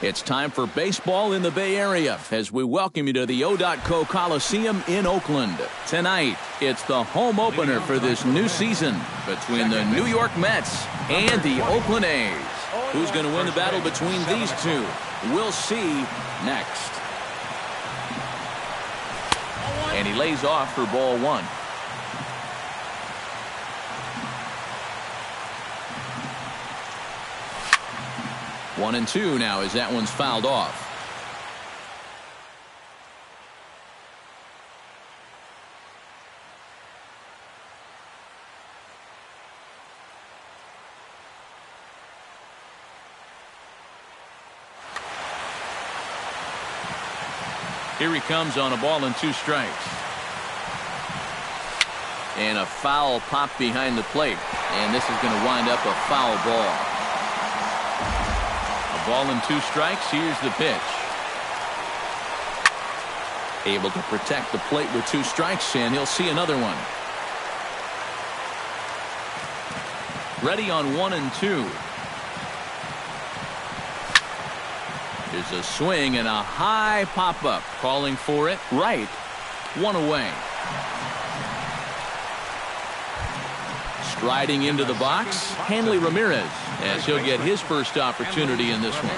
It's time for baseball in the Bay Area as we welcome you to the O.co Coliseum in Oakland. Tonight, it's the home opener for this new season between the New York Mets and the Oakland A's. Who's going to win the battle between these two? We'll see next. And he lays off for ball one. One and two now as that one's fouled off. Here he comes on a ball and 2 strikes. And a foul pop behind the plate. And this is going to wind up a foul ball. Ball and 2 strikes. Here's the pitch. Able to protect the plate with 2 strikes, and he'll see another one. Ready on 1 and 2. There's a swing and a high pop-up. Calling for it. Right. 1 away. Striding into the box, Hanley Ramirez, as he'll get his first opportunity in this one.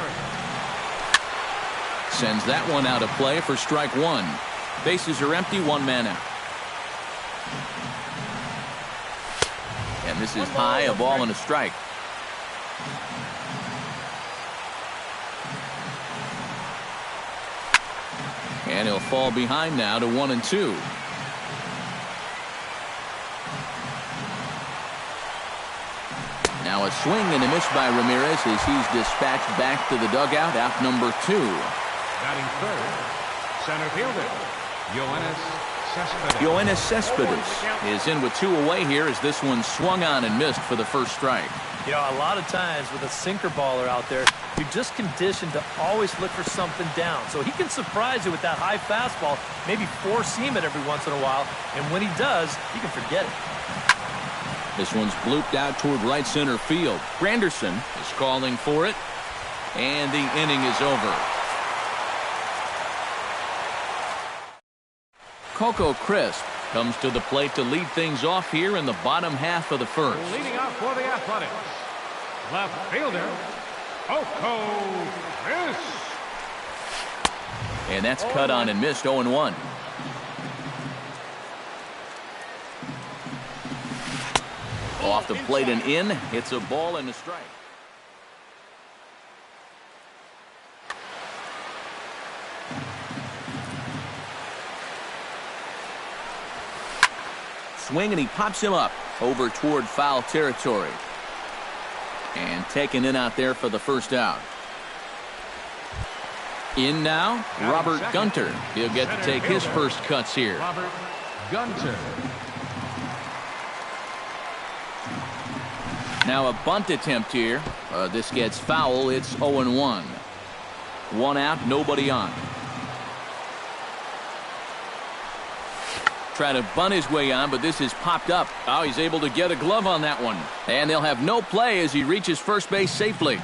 Sends that one out of play for strike 1. Bases are empty, 1 man out. And this is high, a ball and a strike. And he'll fall behind now to 1 and 2. Now a swing and a miss by Ramirez as he's dispatched back to the dugout, out number 2. Batting third, center fielder, Yoenis Cespedes is in with 2 away here as this one swung on and missed for the first strike. You know, a lot of times with a sinker baller out there, you're just conditioned to always look for something down. So he can surprise you with that high fastball, maybe four-seam it every once in a while, and when he does, you can forget it. This one's blooped out toward right center field. Granderson is calling for it, and the inning is over. Coco Crisp comes to the plate to lead things off here in the bottom half of the first. leading off for the Athletics, left fielder, Coco Crisp. And that's cut on and missed. 0-1. Off the plate and in. It's a ball and a strike. Swing and he pops him up over toward foul territory. And taken in out there for the first out. In now, Robert Gunter. He'll get to take his first cuts here. Robert Gunter. Now a bunt attempt here. This gets foul. It's 0-1. 1 out, nobody on. Try to bunt his way on, but this is popped up. Oh, he's able to get a glove on that one. And they'll have no play as he reaches first base safely.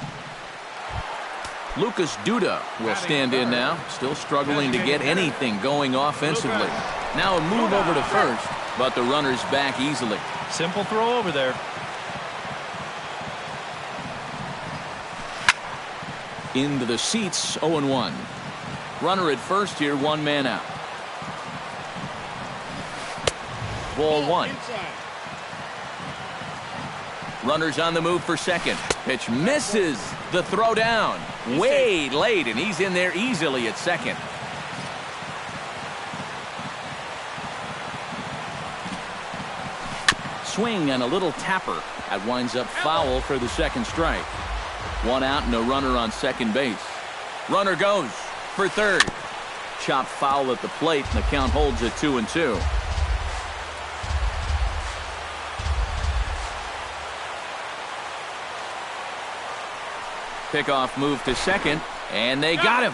Lucas Duda will stand in now. Still struggling to get anything going offensively. Now a move over to first, but the runner's back easily. Simple throw over there. Into the seats, 0-1. Runner at first here, 1 man out. Ball 1. Runners on the move for second. Pitch misses the throw down. Way late, and he's in there easily at second. Swing and a little tapper. That winds up foul for the second strike. 1 out and a runner on second base. Runner goes for third. Chopped foul at the plate, and the count holds at 2-2. Pickoff move to second, and they got him.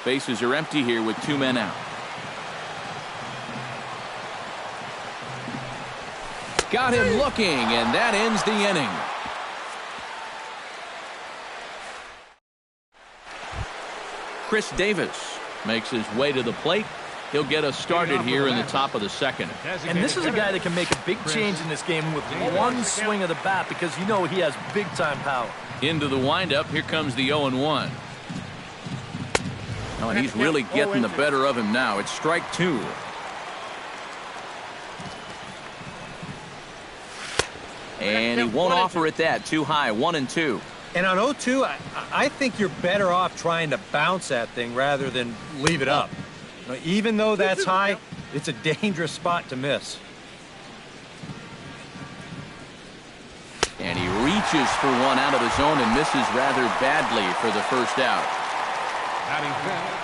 Bases are empty here with 2 men out. Got him looking, and that ends the inning. Chris Davis makes his way to the plate. He'll get us started here in the top of the second. And this is a guy that can make a big change in this game with one swing of the bat because you know he has big-time power. Into the windup. Here comes the 0-1. Oh, and he's really getting the better of him now. It's strike 2. And he won't offer it that. Too high. 1-2. And on 0-2, I think you're better off trying to bounce that thing rather than leave it up. Even though that's high, it's a dangerous spot to miss. And he reaches for one out of the zone and misses rather badly for the first out. Batting fifth,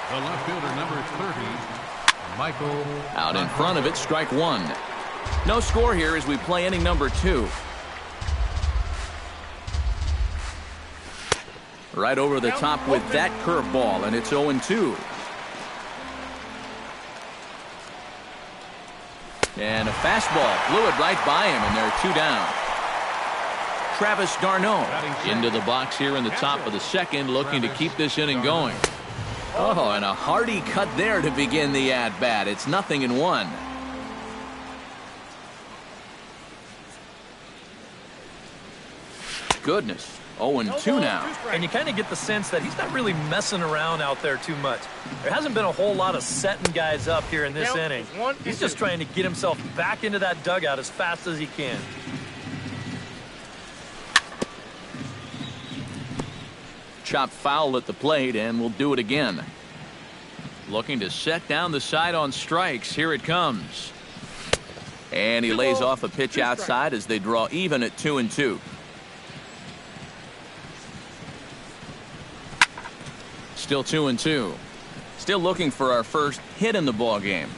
the left fielder, number 30, Michael. Out in front of it, strike 1. No score here as we play inning number 2. Right over the top with that curveball, and it's 0-2. And a fastball blew it right by him, and they're 2 down. Travis d'Arnaud into the box here in the top of the second, looking to keep this inning going. Oh, and a hearty cut there to begin the at-bat. It's 0-1. Goodness. 0-2 now. And you kind of get the sense that he's not really messing around out there too much. There hasn't been a whole lot of setting guys up here in this inning. He's just trying to get himself back into that dugout as fast as he can. Chopped foul at the plate, and we'll do it again. Looking to set down the side on strikes. Here it comes. And he lays off a pitch outside as they draw even at 2-2. Still 2-2. Still looking for our first hit in the ball game.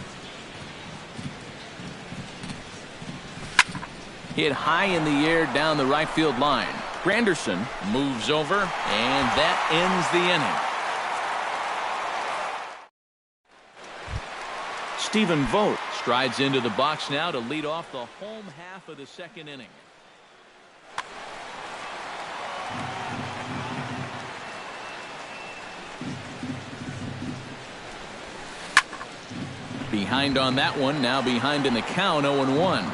Hit high in the air down the right field line. Granderson moves over, and that ends the inning. Stephen Vogt strides into the box now to lead off the home half of the second inning. Behind on that one, now behind in the count, 0-1.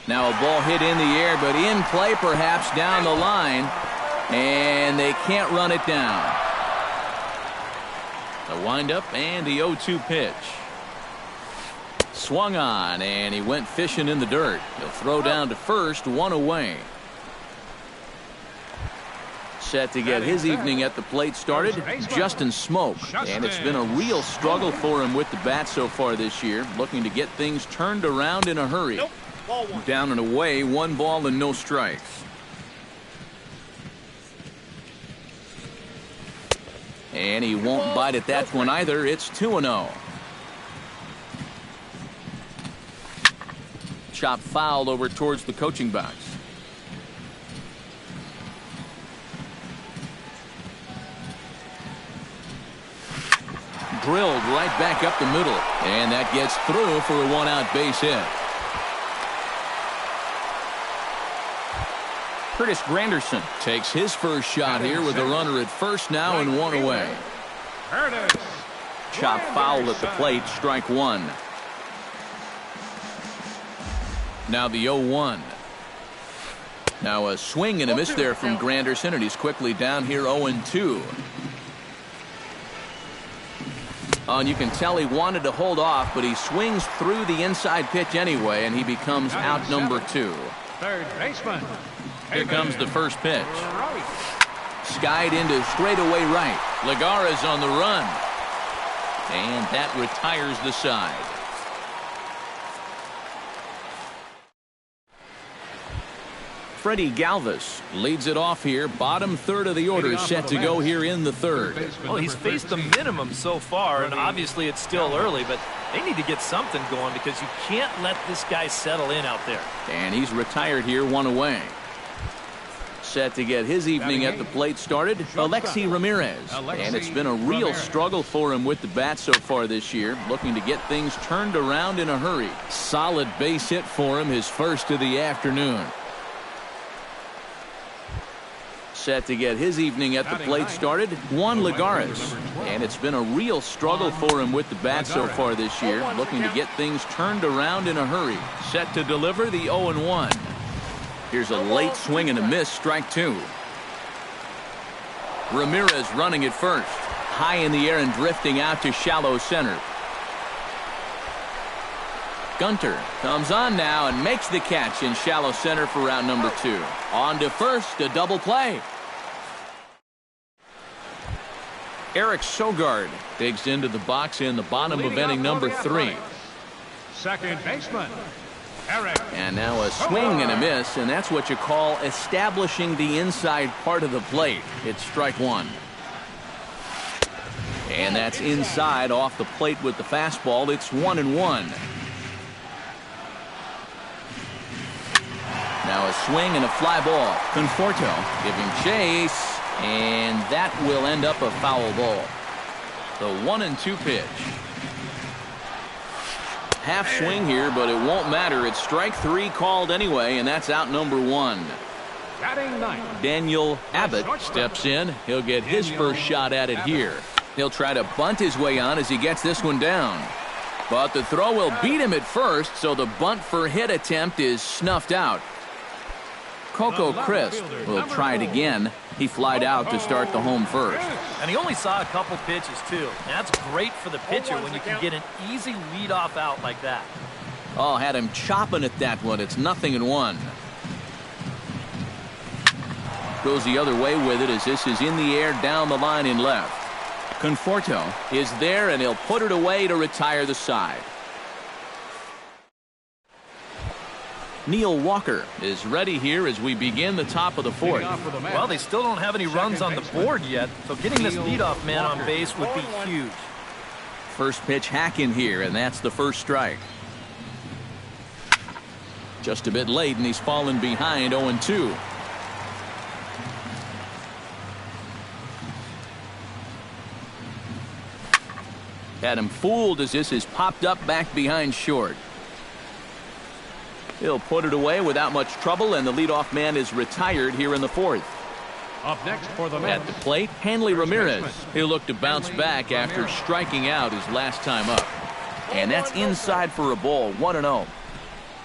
Now a ball hit in the air, but in play perhaps down the line, and they can't run it down. The windup and the 0-2 pitch. Swung on, and he went fishing in the dirt. He'll throw down to first, 1 away. Set to get his evening at the plate started, Justin Smoak. And it's been a real struggle for him with the bat so far this year, looking to get things turned around in a hurry. Down and away, 1 ball and no strikes. And he won't bite at that one either. It's 2-0. Chop fouled over towards the coaching box. Drilled right back up the middle, and that gets through for a 1-out base hit. Curtis Granderson takes his first shot here with a runner at first now and 1 away. Chop foul at the plate, strike 1. Now the 0-1. Now a swing and a miss there from Granderson, and he's quickly down here 0-2. And you can tell he wanted to hold off, but he swings through the inside pitch anyway, and he becomes out number 2. Third baseman. Here comes the first pitch. Skied into straightaway right. Lagara's on the run. And that retires the side. Freddie Galvis leads it off here. Bottom third of the order set to go here in the third. Well, he's faced the minimum so far, and obviously it's still early, but they need to get something going because you can't let this guy settle in out there. And he's retired here, 1 away. Set to get his evening at the plate started, Alexi Ramirez. And it's been a real struggle for him with the bat so far this year, looking to get things turned around in a hurry. Solid base hit for him, his first of the afternoon. Set to get his evening at the plate started, Juan Lagares. And it's been a real struggle for him with the bat so far this year, looking to get things turned around in a hurry. Set to deliver the 0-1. Here's a late swing and a miss, strike two. Ramirez running at first. High in the air and drifting out to shallow center. Gunter comes on now and makes the catch in shallow center for out number 2. On to first, a double play. Eric Sogard digs into the box in the bottom of inning number 3. Second baseman, Eric. And now a swing and a miss, and that's what you call establishing the inside part of the plate. It's strike one. And that's inside off the plate with the fastball. It's 1-1. Now a swing and a fly ball. Conforto giving chase, and that will end up a foul ball. The 1-2 pitch. Half swing here, but it won't matter. It's strike 3 called anyway, and that's out number 1. Daniel Abbott steps in. He'll get his first shot at it here. He'll try to bunt his way on as he gets this one down. But the throw will beat him at first, so the bunt for hit attempt is snuffed out. Coco Crisp will try it again. He flied out to start the home first. And he only saw a couple pitches, too. And that's great for the pitcher when you can get an easy leadoff out like that. Oh, had him chopping at that one. It's 0-1. Goes the other way with it as this is in the air down the line in left. Conforto is there, and he'll put it away to retire the side. Neil Walker is ready here as we begin the top of the 4th. Well, they still don't have any runs on the board yet, so getting this leadoff man on base would be huge. First pitch hack in here, and that's the first strike. Just a bit late, and he's fallen behind 0-2. Had him fooled as this is popped up back behind short. He'll put it away without much trouble, and the leadoff man is retired here in the 4th. Up next for the At the plate, Hanley Ramirez. He'll look to bounce back after striking out his last time up. And that's inside for a ball, 1-0.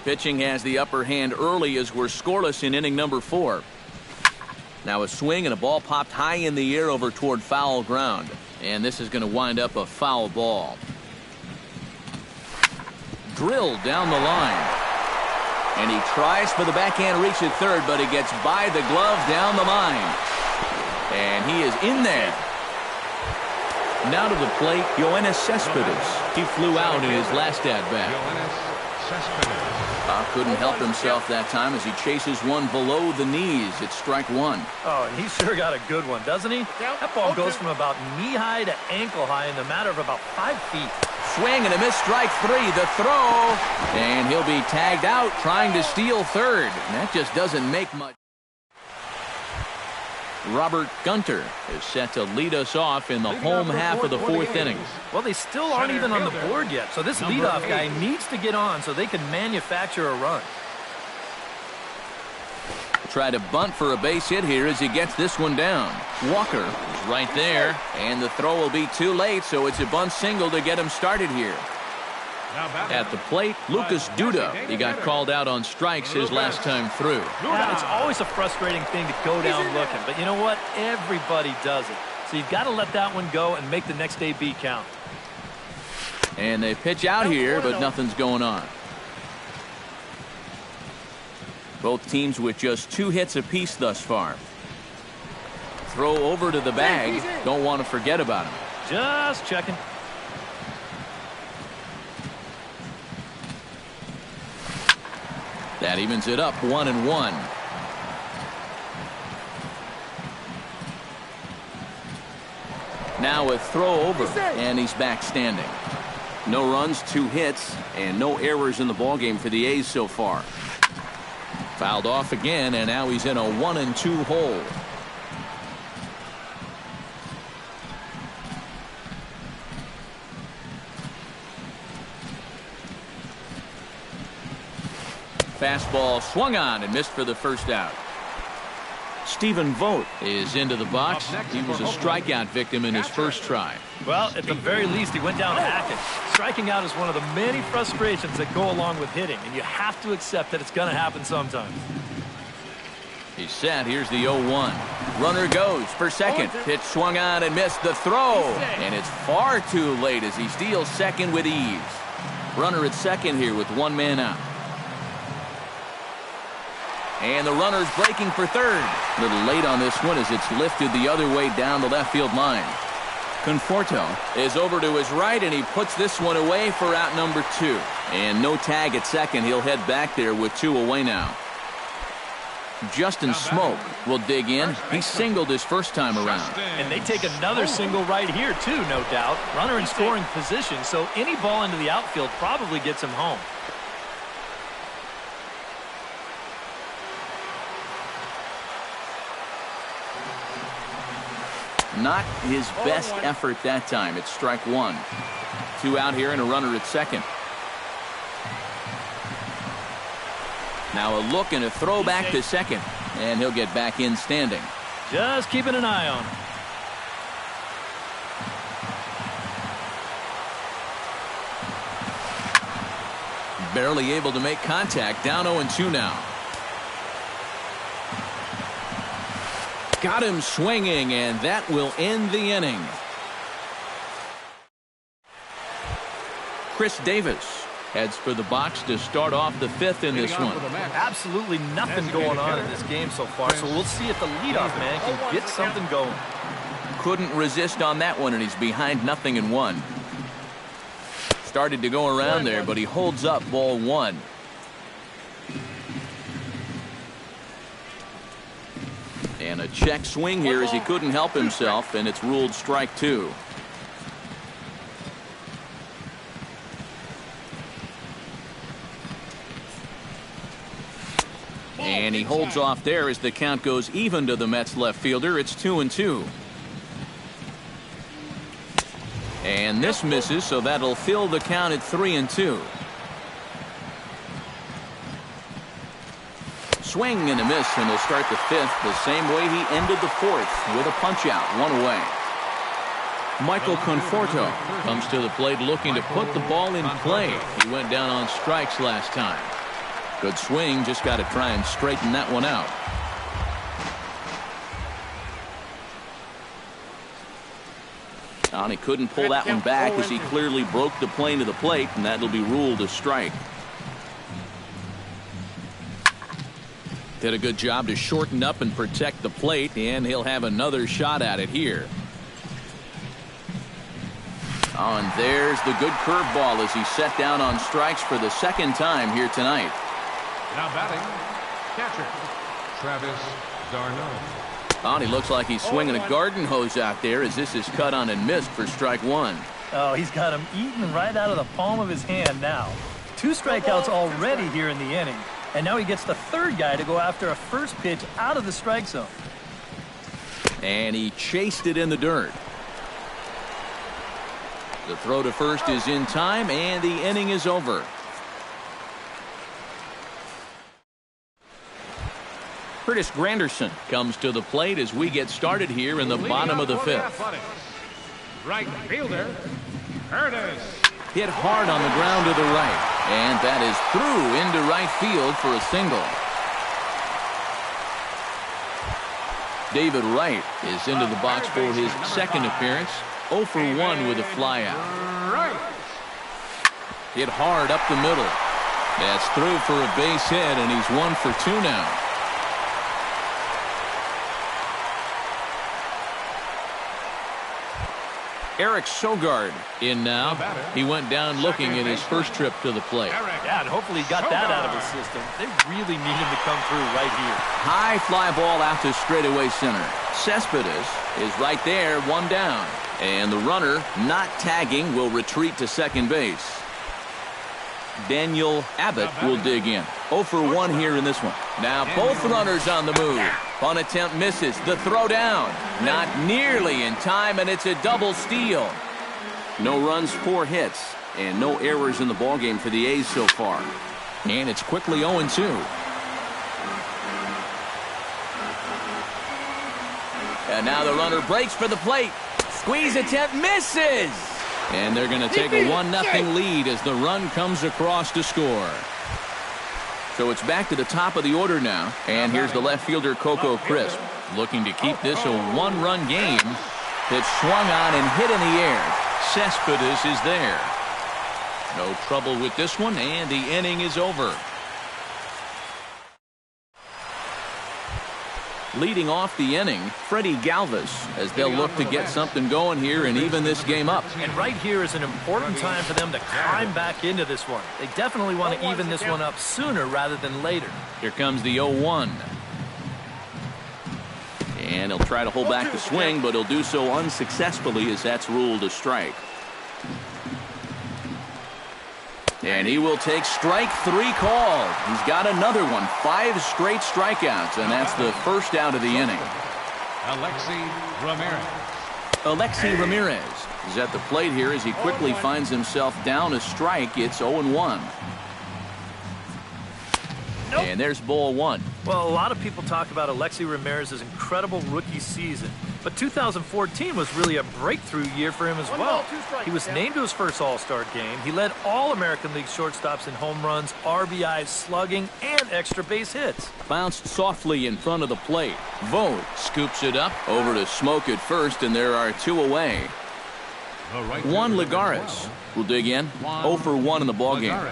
Pitching has the upper hand early as we're scoreless in inning number 4. Now a swing and a ball popped high in the air over toward foul ground. And this is going to wind up a foul ball. Drilled down the line. And he tries for the backhand reach at third, but he gets by the glove down the line. And he is in there. Now to the plate, Yoenis Cespedes. He flew out in his last at-bat. Couldn't help himself that time as he chases one below the knees. It's strike one. Oh, he sure got a good one, doesn't he? That ball goes from about knee-high to ankle-high in the matter of about 5 feet. Swing and a miss, strike three. The throw. And he'll be tagged out trying to steal third. And that just doesn't make much. Robert Gunter is set to lead us off in the home half of the 4th inning. Well, they still aren't even on the board yet, so this leadoff guy needs to get on so they can manufacture a run. Try to bunt for a base hit here as he gets this one down. Walker is right there, and the throw will be too late, so it's a bunt single to get him started here. At the plate, Lucas Duda. He got called out on strikes his last time through. Yeah, it's always a frustrating thing to go down looking, but you know what? Everybody does it. So you've got to let that one go and make the next AB count. And they pitch out here, but nothing's going on. Both teams with just 2 hits apiece thus far. Throw over to the bag. Don't want to forget about him. Just checking. That evens it up 1-1. Now a throw over, and he's back standing. No runs, 2 hits, and no errors in the ballgame for the A's so far. Fouled off again, and now he's in a 1-2 hole. Fastball swung on and missed for the first out. Stephen Vogt is into the box. He was a strikeout victim in his first try. Well, at the very least, he went down hacking. Striking out is one of the many frustrations that go along with hitting, and you have to accept that it's going to happen sometimes. He's set. Here's the 0-1. Runner goes for second. Pitch swung on and missed the throw. And it's far too late as he steals second with ease. Runner at second here with one man out. And the runner's breaking for third. A little late on this one as it's lifted the other way down the left field line. Conforto is over to his right, and he puts this one away for out number 2. And no tag at second. He'll head back there with 2 away now. Justin Smoke will dig in. He singled his first time around. And they take another single right here, too, no doubt. Runner in scoring position, so any ball into the outfield probably gets him home. Not his best effort that time. It's strike 1. 2 out here and a runner at second. Now a look and a throw back to second. And he'll get back in standing. Just keeping an eye on him. Barely able to make contact. Down 0-2 now. Got him swinging, and that will end the inning. Chris Davis heads for the box to start off the 5th in this one. Absolutely nothing going on in this game so far, so we'll see if the leadoff man can get something going. Couldn't resist on that one, and he's behind 0-1. Started to go around there, but he holds up ball 1. And a check swing here as he couldn't help himself, and it's ruled strike 2. And he holds off there as the count goes even to the Mets left fielder. It's 2-2. And this misses, so that'll fill the count at 3-2. Swing and a miss, and he'll start the 5th the same way he ended the 4th with a punch out, 1 away. Michael Conforto comes to the plate looking to put the ball in play. He went down on strikes last time. Good swing, just got to try and straighten that one out. And he couldn't pull that one back as he clearly broke the plane of the plate, and that'll be ruled a strike. Did a good job to shorten up and protect the plate, and he'll have another shot at it here. Oh, and there's the good curveball as he set down on strikes for the 2nd time here tonight. Now batting, catcher, Travis d'Arnaud. Oh, and he looks like he's swinging a garden hose out there as this is cut on and missed for strike 1. Oh, he's got him eaten right out of the palm of his hand now. 2 strikeouts already here in the inning. And now he gets the 3rd guy to go after a first pitch out of the strike zone. And he chased it in the dirt. The throw to first is in time, and the inning is over. Curtis Granderson comes to the plate as we get started here in the bottom of the 5th. Right fielder, Curtis. Hit hard on the ground to the right, and that is through into right field for a single. David Wright is into the box for his 2nd appearance. 0 for 1 with a flyout. Hit hard up the middle. That's through for a base hit, and he's 1 for 2 now. Eric Sogard in now. He went down looking in his first trip to the plate. Yeah, and hopefully he got that out of his system. They really need him to come through right here. High fly ball out to straightaway center. Cespedes is right there, 1 down. And the runner, not tagging, will retreat to second base. Daniel Abbott will dig in. 0 for 1 here in this one. Now both runners on the move. Bunt attempt misses. The throw down. Not nearly in time, and it's a double steal. No runs, 4 hits, and no errors in the ballgame for the A's so far. And it's quickly 0-2. And now the runner breaks for the plate. Squeeze attempt misses. And they're going to take a 1-0 lead as the run comes across to score. So it's back to the top of the order now. And here's the left fielder, Coco Crisp, looking to keep this a one-run game. Pitch swung on and hit in the air. Cespedes is there. No trouble with this one, and the inning is over. Leading off the inning, Freddie Galvis, as they'll look to get something going here and even this game up. And right here is an important time for them to climb back into this one. They definitely want to even this one up sooner rather than later. Here comes the 0-1. And he'll try to hold back the swing, but he'll do so unsuccessfully as that's ruled a strike. And he will take strike 3 called. He's got another one. 5 straight strikeouts, and that's the first out of the inning. Alexi Ramirez is at the plate here as he quickly finds himself down a strike. It's 0-1. And there's ball 1. Well, a lot of people talk about Alexi Ramirez's incredible rookie season, but 2014 was really a breakthrough year for him as well. He was named to his first All-Star game. He led all American League shortstops in home runs, RBIs, slugging, and extra base hits. Bounced softly in front of the plate. Vogt scoops it up over to Smoke at first, and there are 2 away. Juan Lagares will dig in. 0 for 1 in the ballgame.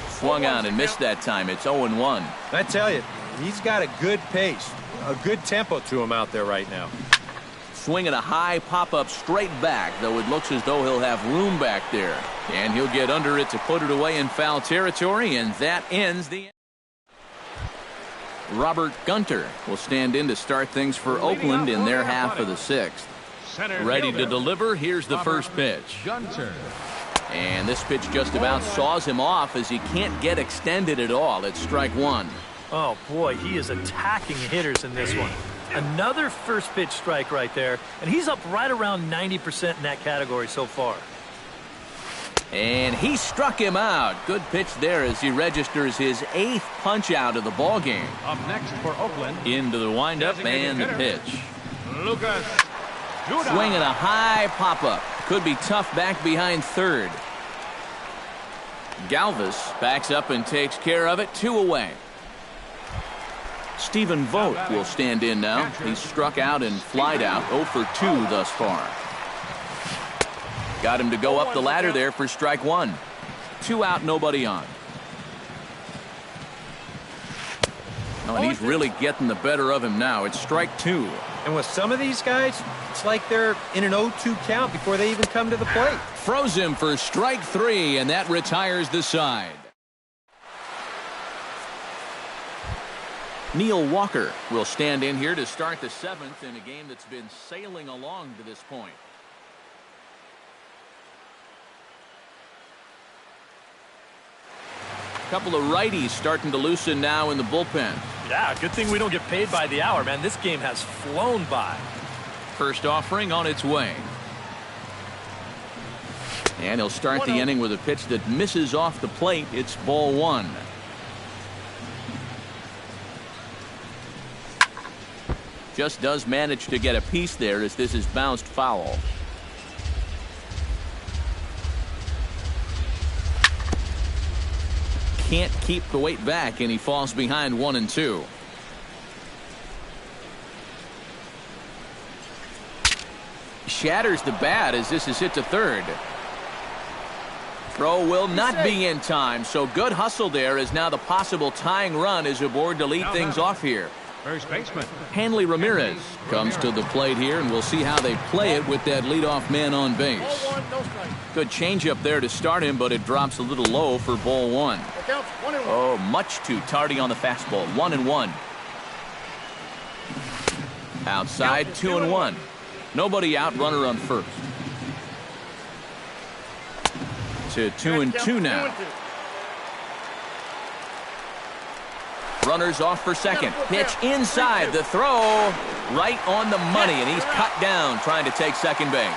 Swung on and missed that time. It's 0-1. I tell you, he's got a good pace, a good tempo to him out there right now. Swinging a high pop-up straight back, though it looks as though he'll have room back there. And he'll get under it to put it away in foul territory, and that ends the... Robert Gunter will stand in to start things for Oakland in their half of the 6th. Ready to deliver. Here's the first pitch. Gunter. And this pitch just about saws him off as he can't get extended at all. It's strike 1. Oh, boy, he is attacking hitters in this one. Another first pitch strike right there, and he's up right around 90% in that category so far. And he struck him out. Good pitch there as he registers his 8th punch out of the ball game. Up next for Oakland. Into the windup and the pitch. Lucas. Swinging a high pop-up. Could be tough back behind third. Galvis backs up and takes care of it. 2 away. Stephen Vogt will stand in now. He's struck out and flied out. 0 for 2 thus far. Got him to go up the ladder there for strike 1. 2 out, nobody on. Oh, and he's really getting the better of him now. It's strike 2. And with some of these guys, it's like they're in an 0-2 count before they even come to the plate. Froze him for strike 3, and that retires the side. Neil Walker will stand in here to start the 7th in a game that's been sailing along to this point. Couple of righties starting to loosen now in the bullpen. Yeah, good thing we don't get paid by the hour, man. This game has flown by. First offering on its way. And he'll start the inning with a pitch that misses off the plate. It's ball 1. Just does manage to get a piece there as this is bounced foul. Can't keep the weight back, and he falls behind 1 and 2. Shatters the bat as this is hit to third. Throw will not be in time, so good hustle there as now the possible tying run is aboard to lead things off here. First baseman. Hanley Ramirez comes to the plate here, and we'll see how they play it with that leadoff man on base. Good changeup there to start him, but it drops a little low for ball 1. Oh, much too tardy on the fastball. 1-1. Outside, 2-1. Nobody out, runner on first. To 2-2 now. Runners off for second. Pitch inside. The throw right on the money, and he's cut down trying to take second base.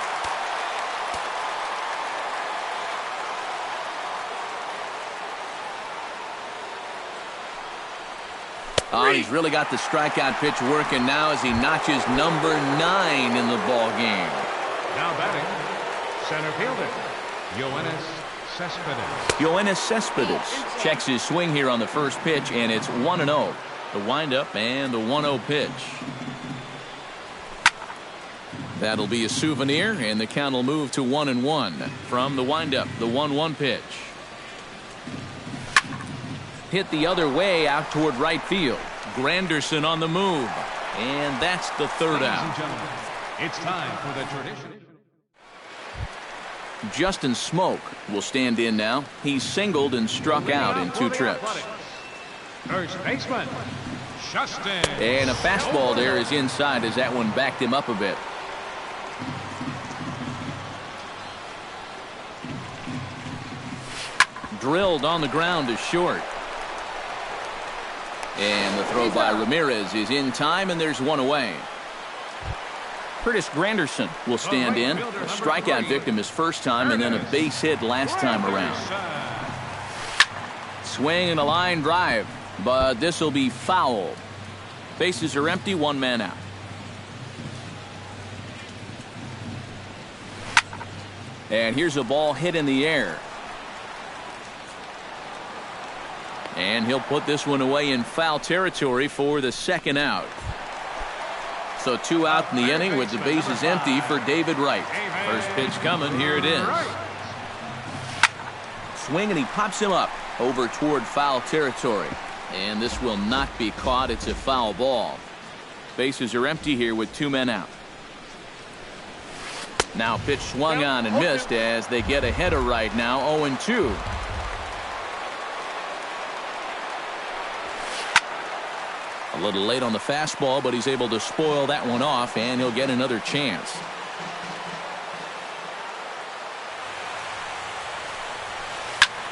Oh, he's really got the strikeout pitch working now as he notches number 9 in the ball game. Now batting, center fielder, Yoenis Cespedes checks his swing here on the first pitch, and it's 1-0. The windup and the 1-0 pitch. That'll be a souvenir, and the count will move to 1-1 from the windup. The 1-1 pitch. Hit the other way out toward right field. Granderson on the move, and that's the third out. It's time for the tradition. Justin Smoke will stand in now. He's singled and struck out in 2 trips. First baseman, Justin. And a fastball there is inside as that one backed him up a bit. Drilled on the ground is short. And the throw by Ramirez is in time, and there's one away. Curtis Granderson will stand in. A strikeout victim his first time, and then a base hit last time around. Swing and a line drive, but this will be foul. Bases are empty, 1 man out. And here's a ball hit in the air. And he'll put this one away in foul territory for the second out. So 2 out in the inning with the bases empty for David Wright. First pitch coming. Here it is. Swing, and he pops him up over toward foul territory. And this will not be caught. It's a foul ball. Bases are empty here with 2 men out. Now pitch swung on and missed as they get ahead of Wright now. 0-2. A little late on the fastball, but he's able to spoil that one off, and he'll get another chance.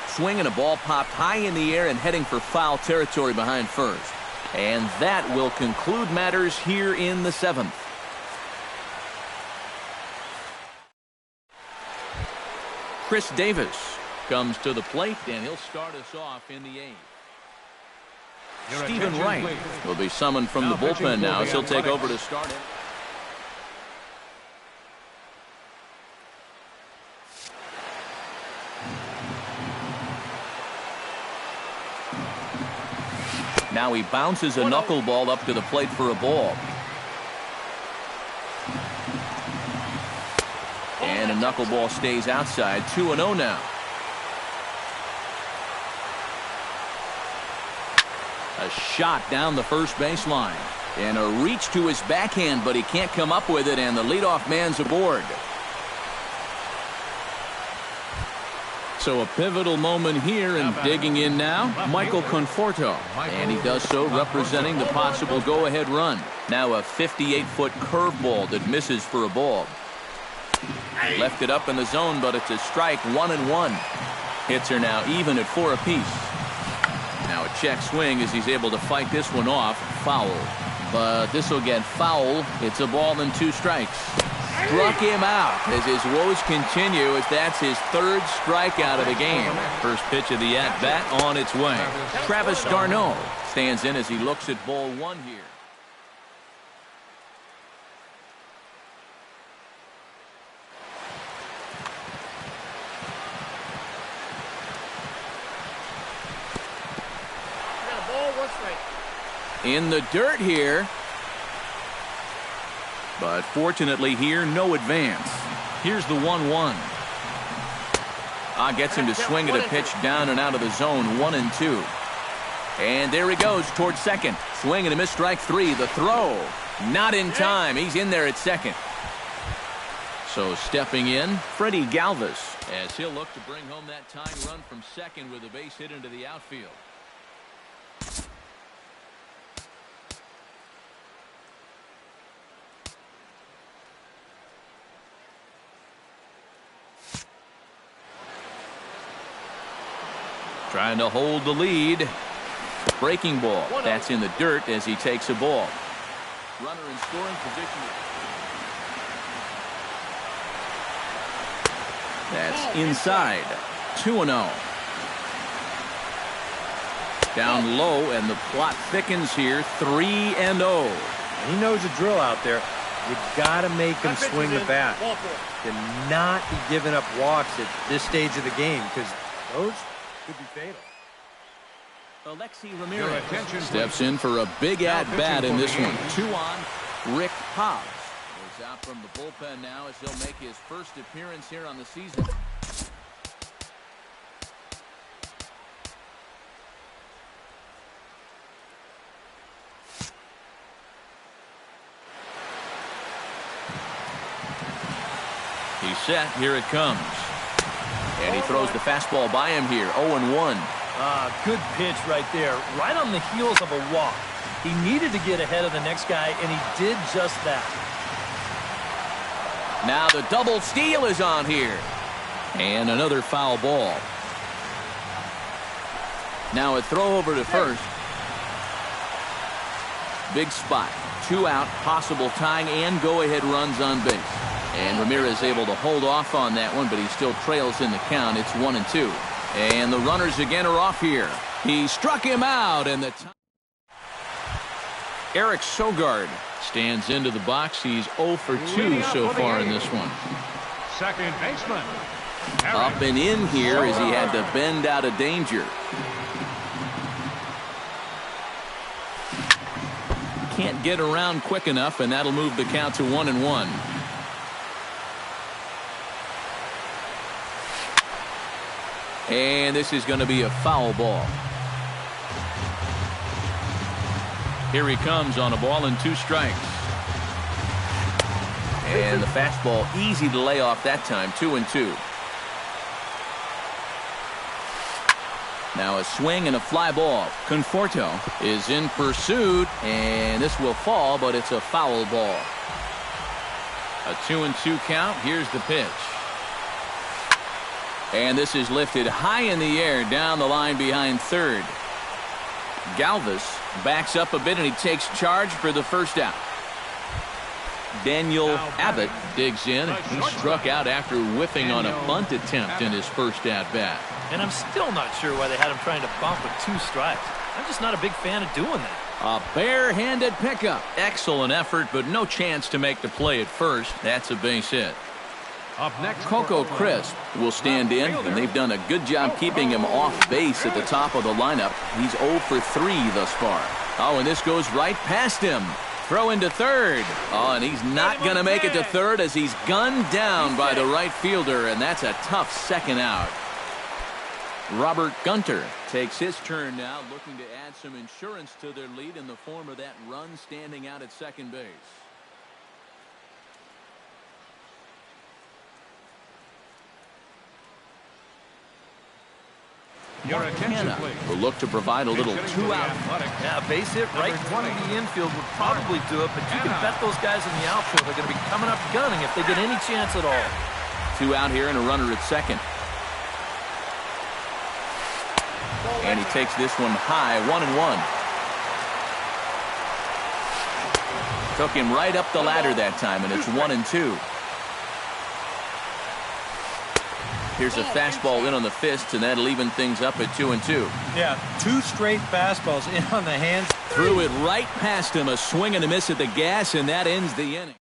Swing, and a ball popped high in the air and heading for foul territory behind first. And that will conclude matters here in the 7th. Chris Davis comes to the plate, and he'll start us off in the 8th. Stephen Wright will be summoned from the bullpen now as he'll take over to start it. Now he bounces a knuckleball up to the plate for a ball. And a knuckleball stays outside. 2-0 now. A shot down the first baseline. And a reach to his backhand, but he can't come up with it, and the leadoff man's aboard. So a pivotal moment here, and digging in now, Michael Conforto. And he does so representing the possible go-ahead run. Now a 58-foot curveball that misses for a ball. Left it up in the zone, but it's a strike. 1-1. Hits are now even at 4 apiece. Now a check swing as he's able to fight this one off. Foul. But this will get foul. It's a ball and 2 strikes. Struck him out as his woes continue, as that's his 3rd strikeout of the game. First pitch of the at-bat on its way. Travis d'Arnaud stands in as he looks at ball 1 here. In the dirt here. But fortunately here, no advance. Here's the 1-1. Gets him to swing at a pitch down and out of the zone. 1-2. And there he goes towards second. Swing and a miss, strike 3. The throw. Not in time. He's in there at second. So stepping in, Freddie Galvis, as he'll look to bring home that tying run from second with a base hit into the outfield. Trying to hold the lead. Breaking ball. That's in the dirt as he takes a ball. Runner in scoring position. That's inside. 2-0. Down low, and the plot thickens here. 3-0. He knows the drill out there. You got to make him swing the bat. To not be giving up walks at this stage of the game, because those could be fatal. Alexi Ramirez steps in for a big at-bat in this one. 2 on. Rick Hobbs is out from the bullpen now as he'll make his first appearance here on the season. He's set. Here it comes. And he throws the fastball by him here. 0-1. Good pitch right there. Right on the heels of a walk. He needed to get ahead of the next guy, and he did just that. Now the double steal is on here. And another foul ball. Now a throw over to first. Big spot. 2 out. Possible tying and go-ahead runs on base. And Ramirez able to hold off on that one, but he still trails in the count. It's 1-2. And the runners again are off here. He struck him out, and the Eric Sogard stands into the box. He's 0 for 2 so far in this one. Second baseman. Up and in here as he had to bend out of danger. Can't get around quick enough, and that'll move the count to 1-1. And this is going to be a foul ball. Here he comes on a ball and 2 strikes. And the fastball easy to lay off that time. 2-2. Now a swing and a fly ball. Conforto is in pursuit, and this will fall, but it's a foul ball. A 2-2 count. Here's the pitch. And this is lifted high in the air down the line behind third. Galvis backs up a bit, and he takes charge for the first out. Daniel Abbott digs in. He struck out after whiffing on a bunt attempt in his first at-bat. And I'm still not sure why they had him trying to bump with 2 strikes. I'm just not a big fan of doing that. A bare-handed pickup. Excellent effort, but no chance to make the play at first. That's a base hit. Up next, Coco Crisp will stand in, and they've done a good job keeping him off base at the top of the lineup. He's 0 for 3 thus far. Oh, and this goes right past him. Throw into third. Oh, and he's not going to make it to third as he's gunned down by the right fielder, and that's a tough second out. Robert Gunter takes his turn now, looking to add some insurance to their lead in the form of that run standing out at second base. Your attention, Hannah please. will look to provide a little 2-out. Yeah, a base hit right through the infield would probably do it, but you can bet those guys in the outfield are going to be coming up gunning if they get any chance at all. 2 out here and a runner at second. And he takes this one high, 1-1. Took him right up the ladder that time, and it's 1-2. Here's a fastball in on the fist, and that'll even things up at 2-2. Yeah, 2 straight fastballs in on the hands. Threw it right past him, a swing and a miss at the gas, and that ends the inning.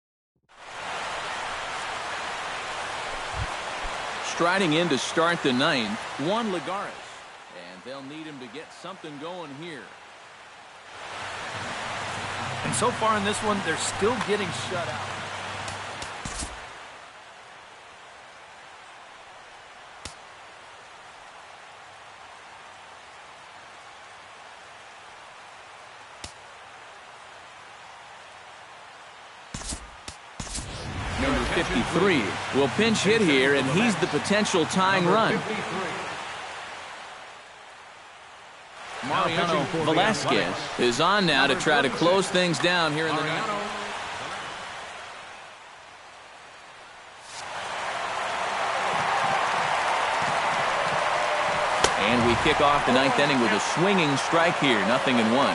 Striding in to start the 9th, Juan Lagares. And they'll need him to get something going here. And so far in this one, they're still getting shut out. Number 53 will pinch hit here, and he's the potential tying run. Mariano Velasquez is on now to try to close things down here in the 9th. And we kick off the 9th inning with a swinging strike here, 0-1.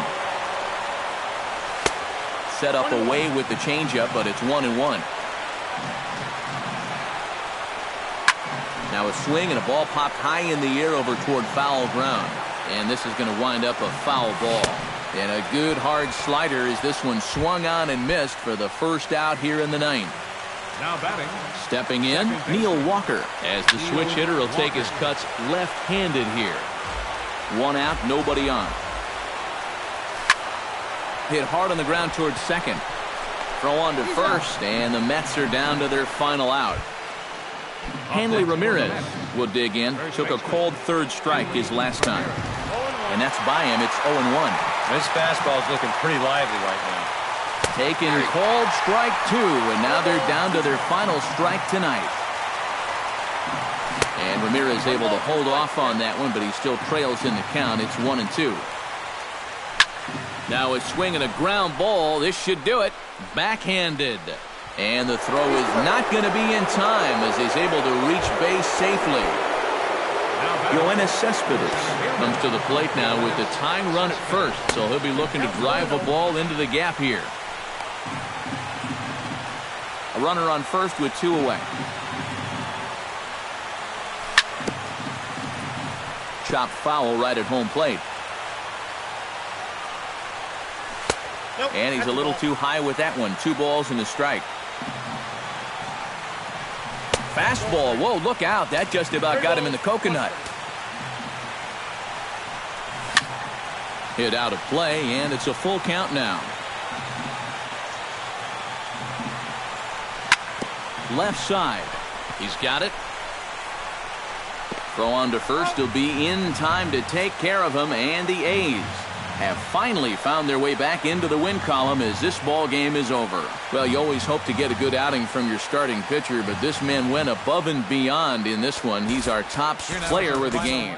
Set up away with the changeup, but it's 1-1. Now a swing and a ball popped high in the air over toward foul ground. And this is going to wind up a foul ball. And a good hard slider as this one swung on and missed for the first out here in the ninth. Now batting. Stepping in, Neil Walker, as the switch hitter will take his cuts left-handed here. One out, nobody on. Hit hard on the ground towards second. Throw on to first, and the Mets are down to their final out. Hanley Ramirez will dig in. Took a cold third strike his last time. And that's by him. It's 0-1. This fastball is looking pretty lively right now. Taking called strike 2, and now they're down to their final strike tonight. And Ramirez able to hold off on that one, but he still trails in the count. It's 1-2. Now a swing and a ground ball. This should do it. Backhanded. And the throw is not going to be in time as he's able to reach base safely. Yoenis Cespedes comes to the plate now with the tying run at first, so he'll be looking to drive a ball into the gap here. A runner on first with 2 away. Chopped foul right at home plate. And he's a little too high with that one. 2 balls and a strike. Fastball. Whoa, look out. That just about got him in the coconut. Hit out of play, and it's a full count now. Left side. He's got it. Throw on to first. He'll be in time to take care of him, and the A's have finally found their way back into the win column as this ball game is over. Well, you always hope to get a good outing from your starting pitcher, but this man went above and beyond in this one. He's our top player of the game.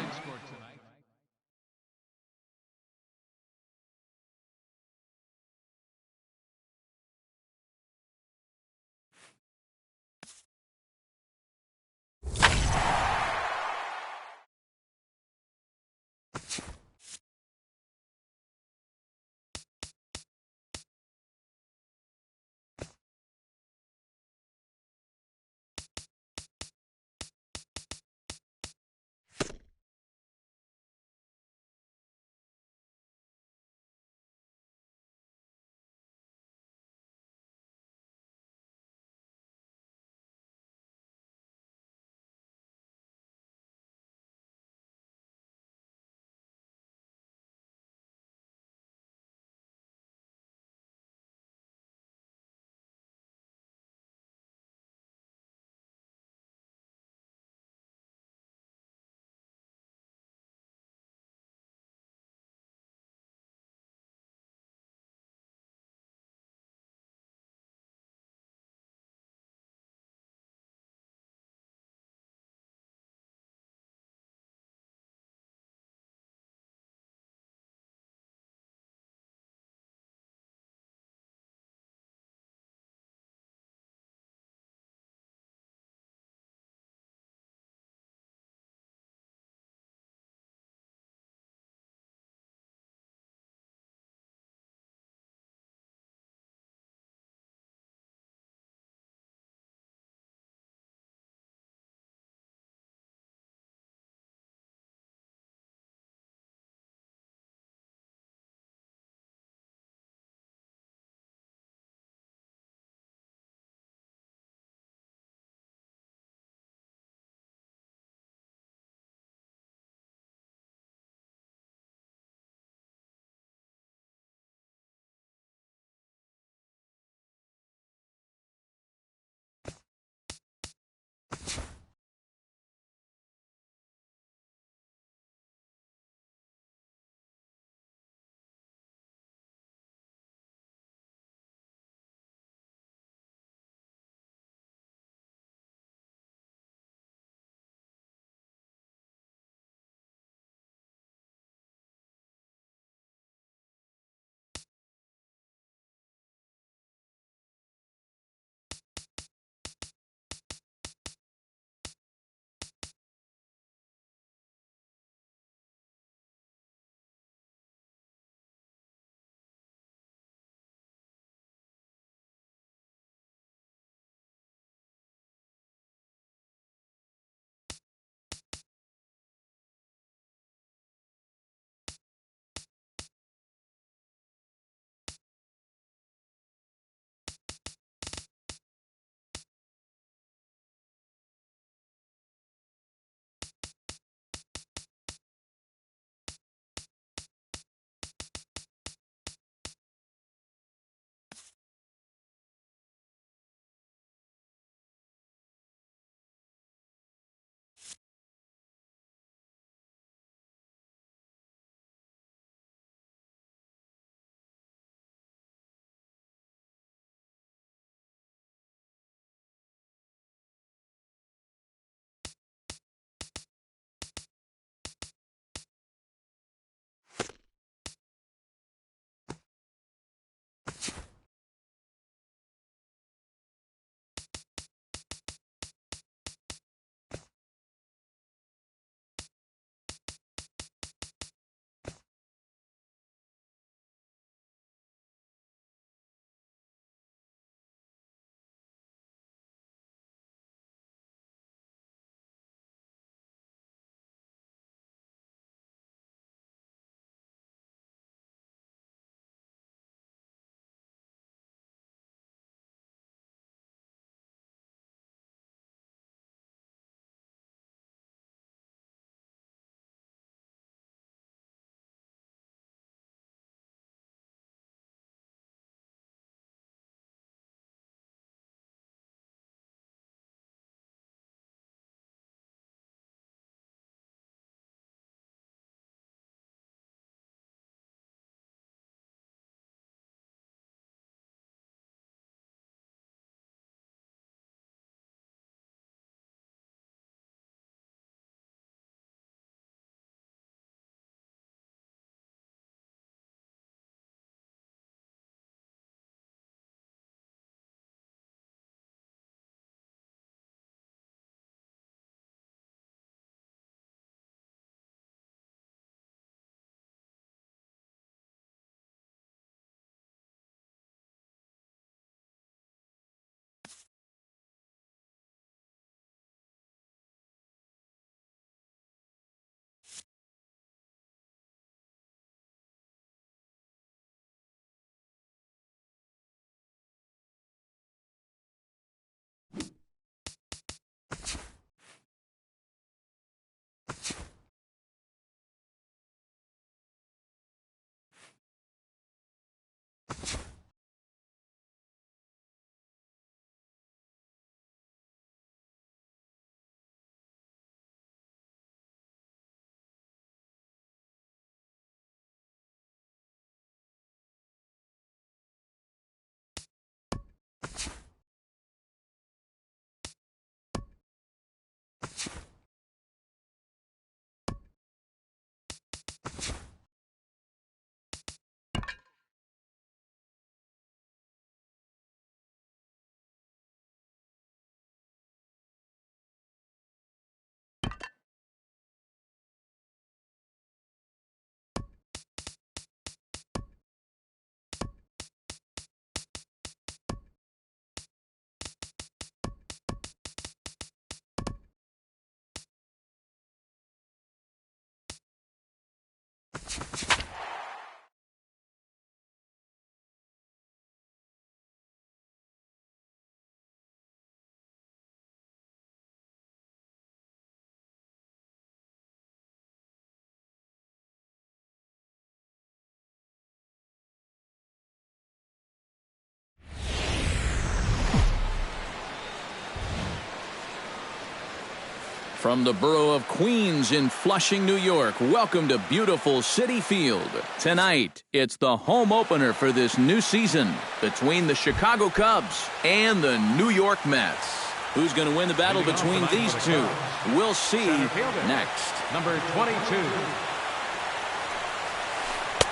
From the borough of Queens in Flushing, New York, welcome to beautiful Citi Field. Tonight, it's the home opener for this new season between the Chicago Cubs and the New York Mets. Who's going to win the battle between these two? We'll see next. Number 22.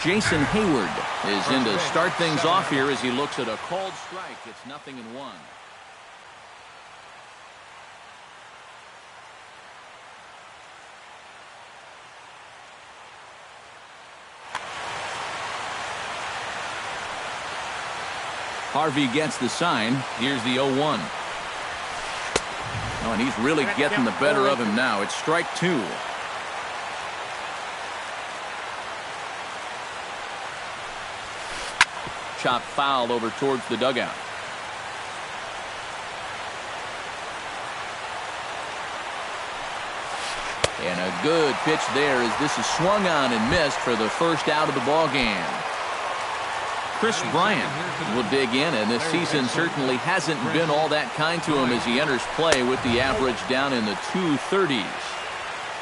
Jason Hayward is in to start things off here as he looks at a called strike. It's 0-1. Harvey gets the sign. Here's the 0-1. Oh, and he's really getting the better of him now. It's strike 2. Chop foul over towards the dugout. And a good pitch there as this is swung on and missed for the first out of the ball game. Chris Bryant will dig in, and this season certainly hasn't been all that kind to him as he enters play with the average down in the 230s.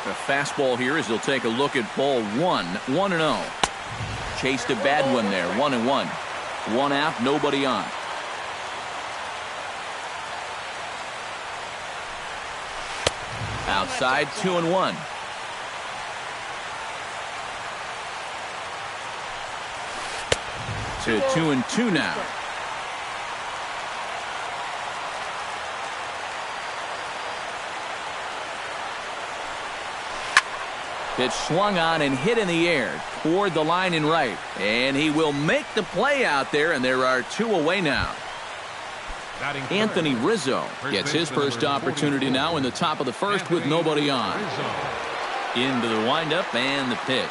The fastball here as he'll take a look at ball 1, 1-0. Chased a bad one there, 1-1. One out, nobody on. Outside, 2-1. To 2-2 now. Pitch swung on and hit in the air toward the line and right. And he will make the play out there, and there are 2 away now. Anthony Rizzo gets his first opportunity now in the top of the first with nobody on. Into the windup and the pitch.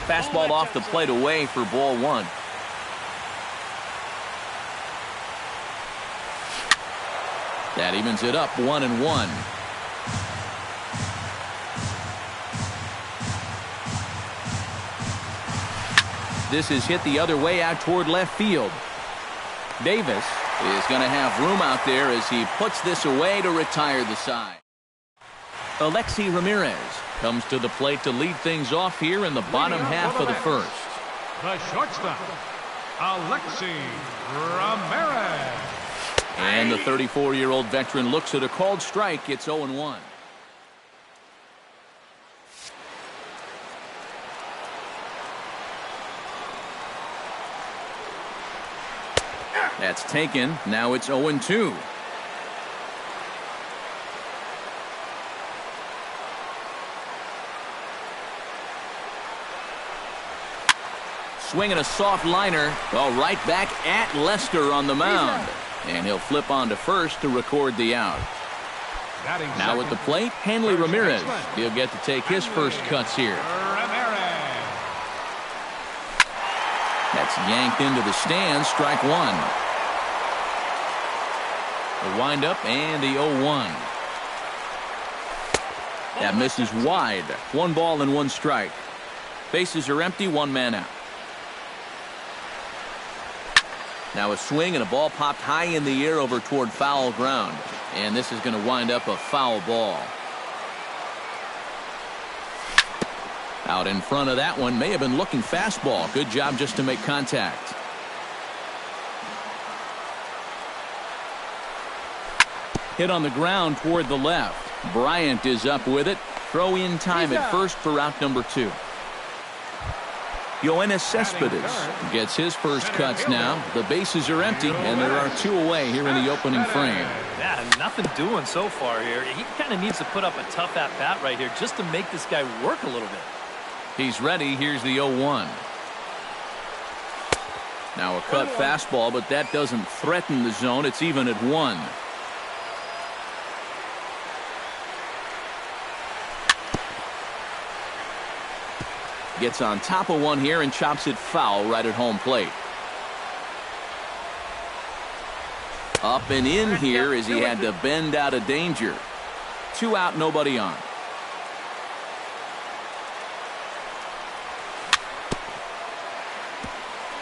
Fastball off the plate away for ball 1. That evens it up, 1-1. This is hit the other way out toward left field. Davis is going to have room out there as he puts this away to retire the side. Alexi Ramirez comes to the plate to lead things off here in the bottom half of the first. The shortstop, Alexi Ramirez. And the 34-year-old veteran looks at a called strike. It's 0-1. That's taken. Now it's 0-2. Swinging a soft liner. Oh, right back at Lester on the mound. And he'll flip on to first to record the out. Now at the plate, Hanley Ramirez. He'll get to take his first cuts here. That's yanked into the stands. Strike 1. The windup and the 0-1. That misses wide. 1 ball and 1 strike. Bases are empty, 1 man out. Now a swing and a ball popped high in the air over toward foul ground. And this is going to wind up a foul ball. Out in front of that one, may have been looking fastball. Good job just to make contact. Hit on the ground toward the left. Bryant is up with it. Throw in time at first for out number 2. Yoenis Cespedes gets his first cuts now. The bases are empty, and there are 2 away here in the opening frame. Yeah, nothing doing so far here. He kind of needs to put up a tough at-bat right here just to make this guy work a little bit. He's ready. Here's the 0-1. Now a cut fastball, but that doesn't threaten the zone. It's even at 1. Gets on top of one here and chops it foul right at home plate. Up and in here as he had to bend out of danger. 2 out, nobody on.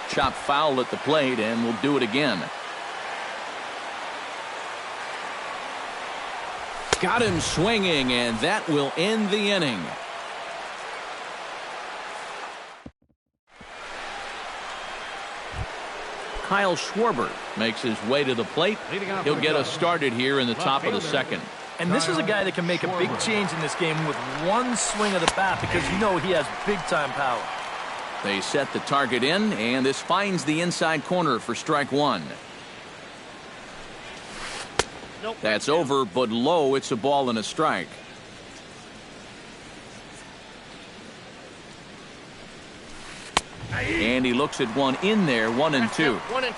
Chop foul at the plate, and we'll do it again. Got him swinging, and that will end the inning. Kyle Schwarber makes his way to the plate. He'll get us started here in the top of the second. And this is a guy that can make a big change in this game with one swing of the bat because you know he has big-time power. They set the target in, and this finds the inside corner for strike one. That's over, but low. It's a ball and a strike. And he looks at one in there, 1-2. 1-2.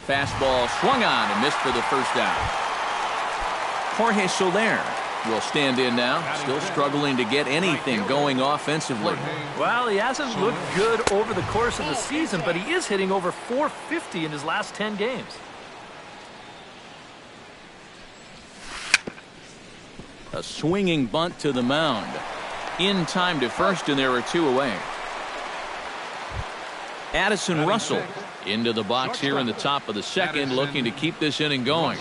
Fastball swung on and missed for the first out. Jorge Soler will stand in now, still struggling to get anything going offensively. Well, he hasn't looked good over the course of the season, but he is hitting over .450 in his last 10 games. A swinging bunt to the mound. In time to first, and there are two away. Addison Russell into the box here in the top of the second, looking to keep this inning going.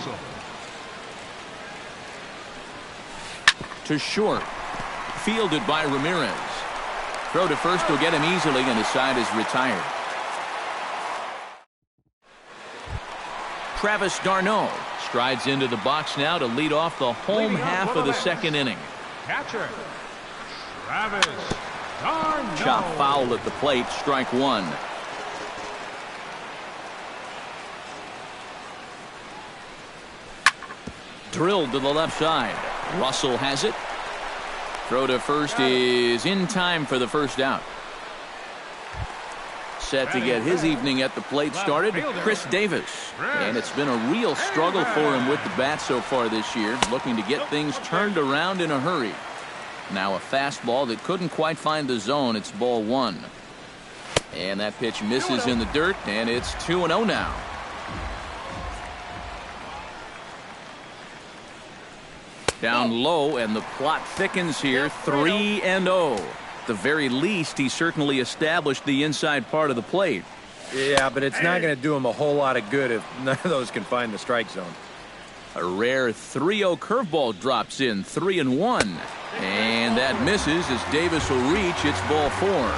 To short. Fielded by Ramirez. Throw to first will get him easily, and his side is retired. Travis d'Arnaud strides into the box now to lead off the home half of the second inning. Catcher, Travis d'Arnaud. Chop foul at the plate, strike one. Drilled to the left side. Russell has it. Throw to first is in time for the first out. Set to get his evening at the plate started, Chris Davis. And it's been a real struggle for him with the bat so far this year, looking to get things turned around in a hurry. Now a fastball that couldn't quite find the zone. It's ball one. And that pitch misses in the dirt, and it's 2-0 now. Down low, and the plot thickens here, 3-0. At the very least, he certainly established the inside part of the plate. Yeah, but it's not going to do him a whole lot of good if none of those can find the strike zone. A rare 3-0 curveball drops in, 3-1. And that misses as Davis will reach. It's ball four.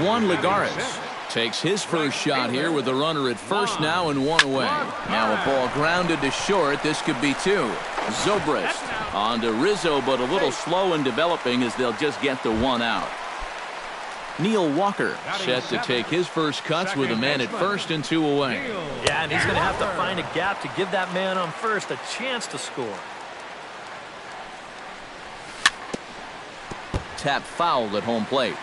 Juan Lagares takes his first shot here with a runner at first now and one away. Now a ball grounded to short. This could be two. Zobrist on to Rizzo, but a little slow in developing as they'll just get the one out. Neil Walker set to take his first cuts with a man at first and two away. Yeah, and he's going to have to find a gap to give that man on first a chance to score. Tap foul at home plate.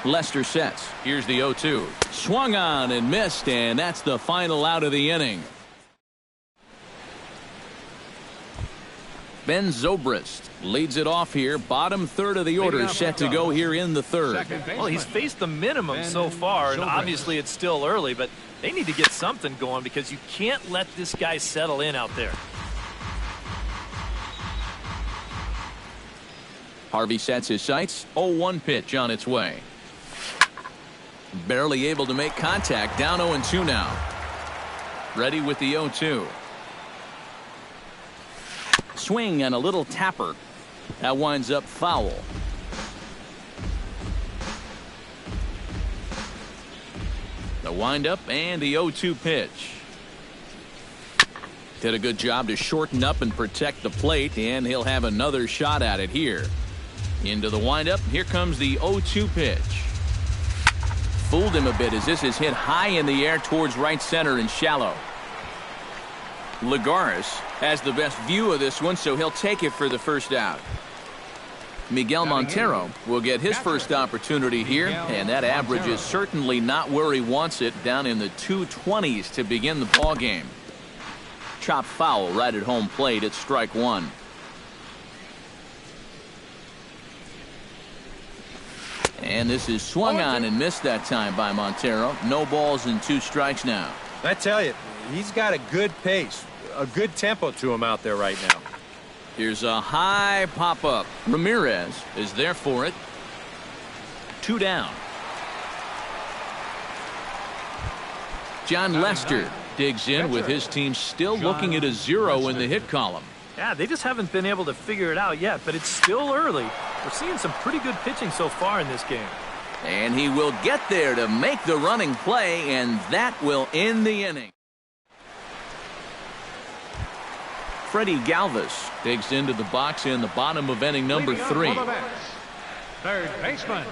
Lester sets. Here's the 0-2. Swung on and missed, and that's the final out of the inning. Ben Zobrist leads it off here. Bottom third of the order set to go here in the third. Well, he's faced the minimum so far, and obviously it's still early, but they need to get something going because you can't let this guy settle in out there. Harvey sets his sights. 0-1 pitch on its way. Barely able to make contact. Down 0-2 now. Ready with the 0-2. Swing and a little tapper. That winds up foul. The windup and the 0-2 pitch. Did a good job to shorten up and protect the plate, and he'll have another shot at it here. Into the windup. Here comes the 0-2 pitch. Fooled him a bit as this is hit high in the air towards right center and shallow. Lagares has the best view of this one, so he'll take it for the first out. Miguel Montero will get his first opportunity here, and that average is certainly not where he wants it, down in the 220s to begin the ball game. Chop foul right at home plate. It's strike one. And this is swung on and missed that time by Montero. No balls and two strikes now. I tell you, he's got a good pace, a good tempo to him out there right now. Here's a high pop-up. Ramirez is there for it. 2 down. John Lester digs in with his team still looking at a 0 in the hit column. Yeah, they just haven't been able to figure it out yet, but it's still early. We're seeing some pretty good pitching so far in this game. And he will get there to make the running play, and that will end the inning. Freddie Galvis digs into the box in the bottom of inning number 3. Third baseman.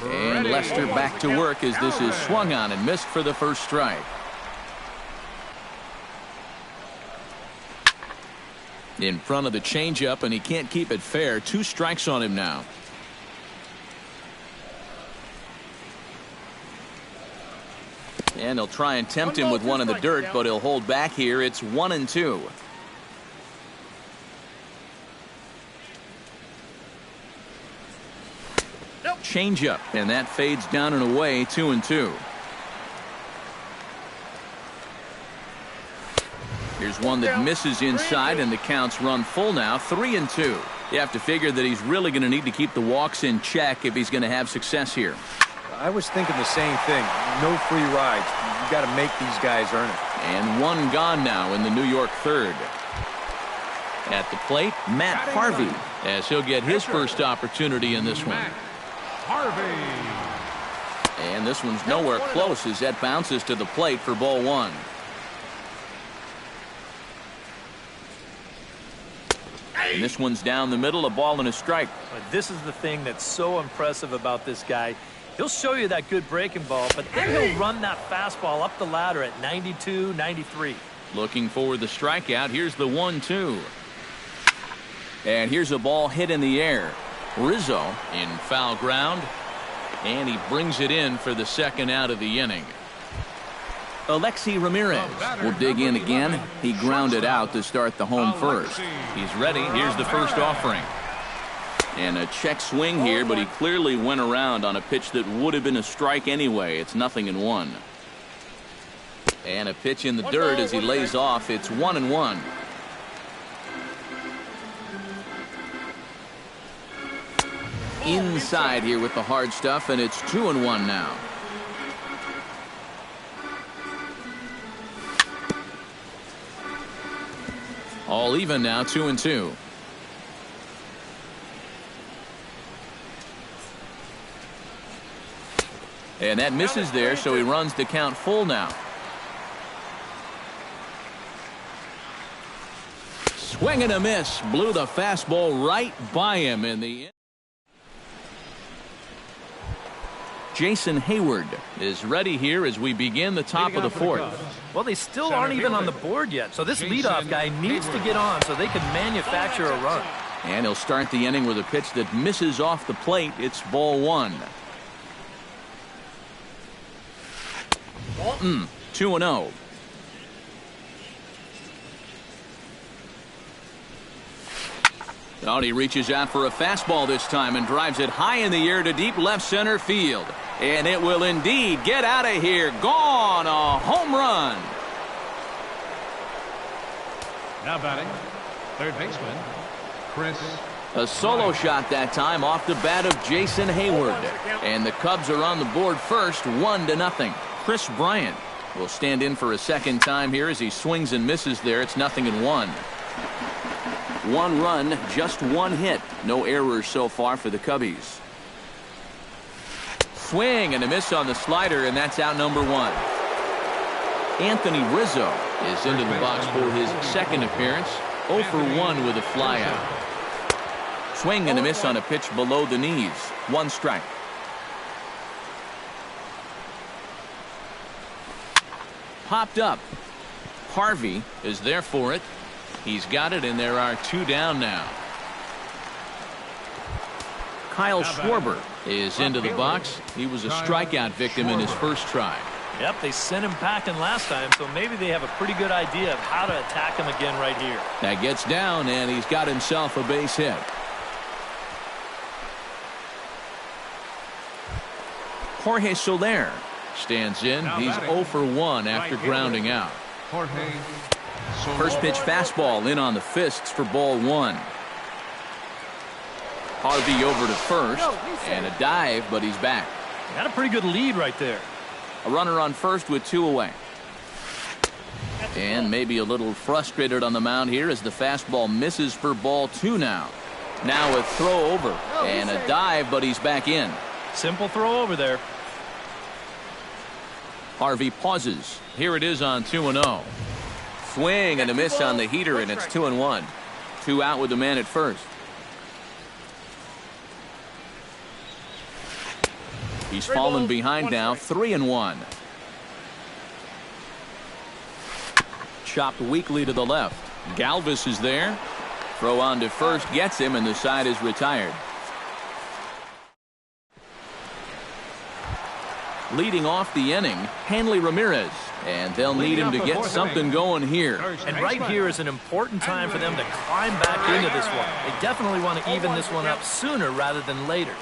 And Lester back to work as this is swung on and missed for the first strike. In front of the changeup, and he can't keep it fair. 2 strikes on him now. And he'll try and tempt him with one in the dirt, but he'll hold back here. It's 1-2. Changeup, and that fades down and away. 2-2. Here's one that misses inside, and the count's run full now. 3-2. You have to figure that he's really going to need to keep the walks in check if he's going to have success here. I was thinking the same thing. No free rides. You got to make these guys earn it. And 1 gone now in the New York third. At the plate, Matt Harvey, as he'll get his first opportunity in this one. Harvey. And this one's nowhere close as that bounces to the plate for ball 1. And this one's down the middle, a ball and a strike. But this is the thing that's so impressive about this guy. He'll show you that good breaking ball, but then he'll run that fastball up the ladder at 92, 93. Looking for the strikeout. Here's the 1-2. And here's a ball hit in the air. Rizzo in foul ground, and he brings it in for the second out of the inning. Alexi Ramirez will dig in again. He grounded out to start the home first. He's ready. Here's the first offering. And a check swing here, but he clearly went around on a pitch that would have been a strike anyway. It's 0-1. And a pitch in the dirt as he lays off. It's 1-1. Inside here with the hard stuff, and it's 2-1 now. All even now, 2-2. And that misses there, so he runs the count full now. Swing and a miss. Blew the fastball right by him in the end. Jason Hayward is ready here as we begin the top of the fourth. Well, they still aren't even on the board yet, so this leadoff guy needs to get on so they can manufacture a run. And he'll start the inning with a pitch that misses off the plate. It's ball 1. 2-0. Oh, he reaches out for a fastball this time and drives it high in the air to deep left center field. And it will indeed get out of here. Gone. A home run. Now batting, third baseman, Chris. A solo shot that time off the bat of Jason Hayward. And the Cubs are on the board first, 1-0. Chris Bryant will stand in for a second time here as he swings and misses there. It's 0-1. 1 run, just 1 hit. No errors so far for the Cubbies. Swing and a miss on the slider, and that's out number 1. Anthony Rizzo is into the box for his second appearance. 0 for 1 with a flyout. Swing and a miss on a pitch below the knees. 1 strike. Popped up. Harvey is there for it. He's got it, and there are 2 down now. Kyle Schwarber is into the box. He was a strikeout victim in his first try. Yep, they sent him packing last time, so maybe they have a pretty good idea of how to attack him again right here. That gets down, and he's got himself a base hit. Jorge Soler stands in. He's 0 for 1 after grounding out. First pitch fastball in on the fists for ball 1. Harvey over to first, and a dive, but he's back. Got a pretty good lead right there. A runner on first with 2 away. And maybe a little frustrated on the mound here as the fastball misses for ball 2 now. Now a throw over and a dive, but he's back in. Simple throw over there. Harvey pauses. Here it is on 2-0. Swing and a miss on the heater, and it's 2-1. 2 out with the man at first. He's fallen behind now, 3-1. Chopped weakly to the left. Galvis is there. Throw on to first gets him, and the side is retired. Leading off the inning, Hanley Ramirez. And they'll need him to get something going here. And right here is an important time for them to climb back into this one. They definitely want to even this one up sooner rather than later.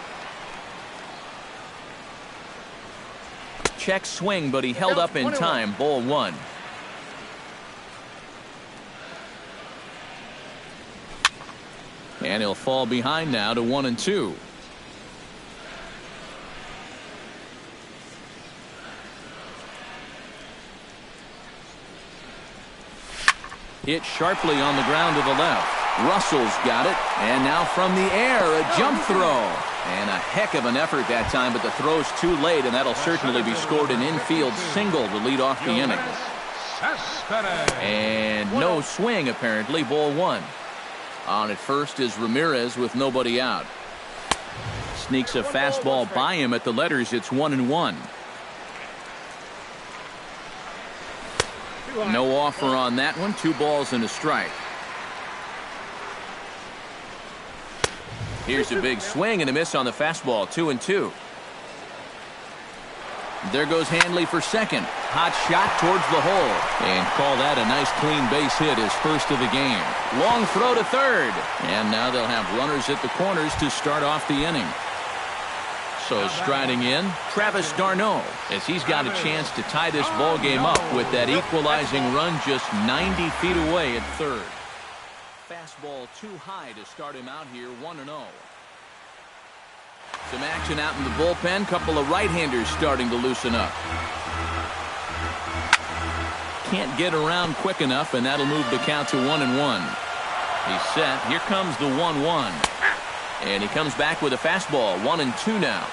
Check swing, but he held up in time. Ball 1. And he'll fall behind now to 1-2. Hit sharply on the ground to the left. Russell's got it, and now from the air, a jump throw. And a heck of an effort that time, but the throw's too late, and that'll certainly be scored an infield single to lead off the inning. And no swing, apparently. Ball 1. On at first is Ramirez with nobody out. Sneaks a fastball by him at the letters. It's 1-1. No offer on that one. 2 balls and a strike. Here's a big swing and a miss on the fastball. 2-2. There goes Hanley for second. Hot shot towards the hole. And call that a nice clean base hit, his first of the game. Long throw to third. And now they'll have runners at the corners to start off the inning. So striding in, Travis d'Arnaud, as he's got a chance to tie this ball game up with that equalizing run just 90 feet away at third. Fastball too high to start him out here, 1-0. Some action out in the bullpen. Couple of right-handers starting to loosen up. Can't get around quick enough, and that'll move the count to 1-1. He's set. Here comes the 1-1. And he comes back with a fastball. 1-2 now.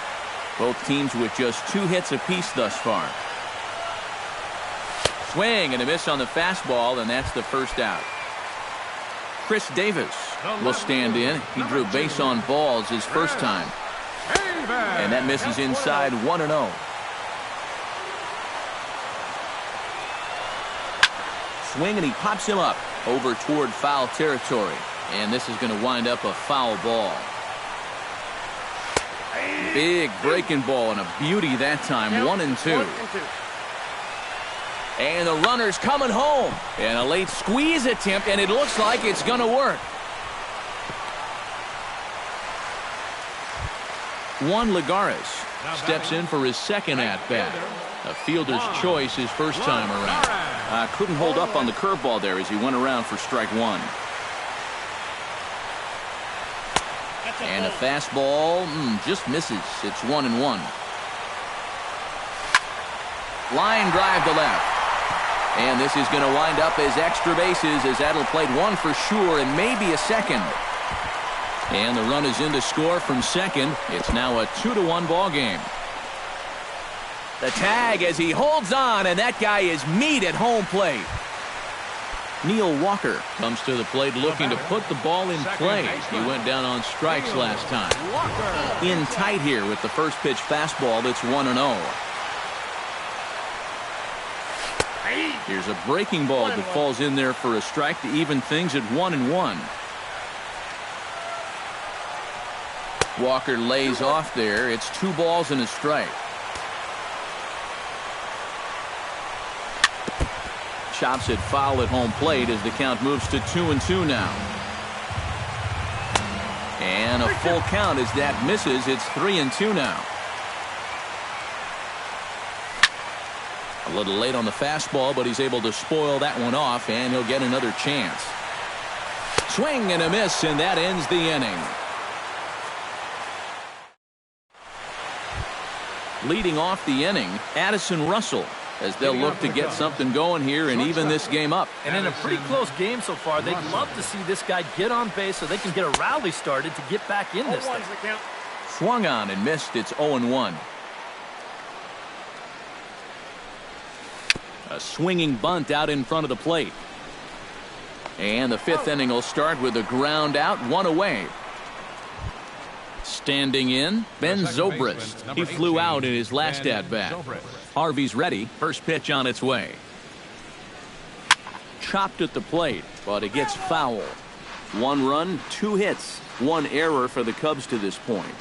Both teams with just 2 hits apiece thus far. Swing and a miss on the fastball, and that's the first out. Chris Davis will stand in. He drew base on balls his first time. And that misses inside. 1-0. Swing, and he pops him up over toward foul territory. And this is going to wind up a foul ball. Big breaking ball and a beauty that time. 1-2. And the runner's coming home. And a late squeeze attempt, and it looks like it's going to work. Juan Lagares steps in for his second at-bat. A fielder's choice his first time around. Couldn't hold up on the curveball there as he went around for strike 1. And a fastball just misses. It's 1-1. Line drive to left. And this is going to wind up as extra bases, as that'll play 1 for sure and maybe a second. And the run is in to score from second. It's now a 2-1 ball game. The tag as he holds on, and that guy is meat at home plate. Neil Walker comes to the plate looking to put the ball in play. He went down on strikes last time. In tight here with the first pitch fastball. It's 1-0. Here's a breaking ball that falls in there for a strike to even things at 1-1. Walker lays off there. It's 2 balls and a strike. Chops it foul at home plate as the count moves to 2-2 now. And a full count as that misses. It's 3-2 now. A little late on the fastball, but he's able to spoil that one off, and he'll get another chance. Swing and a miss, and that ends the inning. Leading off the inning, Addison Russell, as they'll look to get something going here and even this game up. And in a pretty close game so far, they'd love to see this guy get on base so they can get a rally started to get back in this thing. Swung on and missed. It's 0-1. A swinging bunt out in front of the plate. And the fifth inning will start with a ground out, one away. Standing in, Ben Zobrist. He flew out in his last at-bat. Harvey's ready. First pitch on its way. Chopped at the plate, but it gets foul. 1 run, 2 hits, 1 error for the Cubs to this point.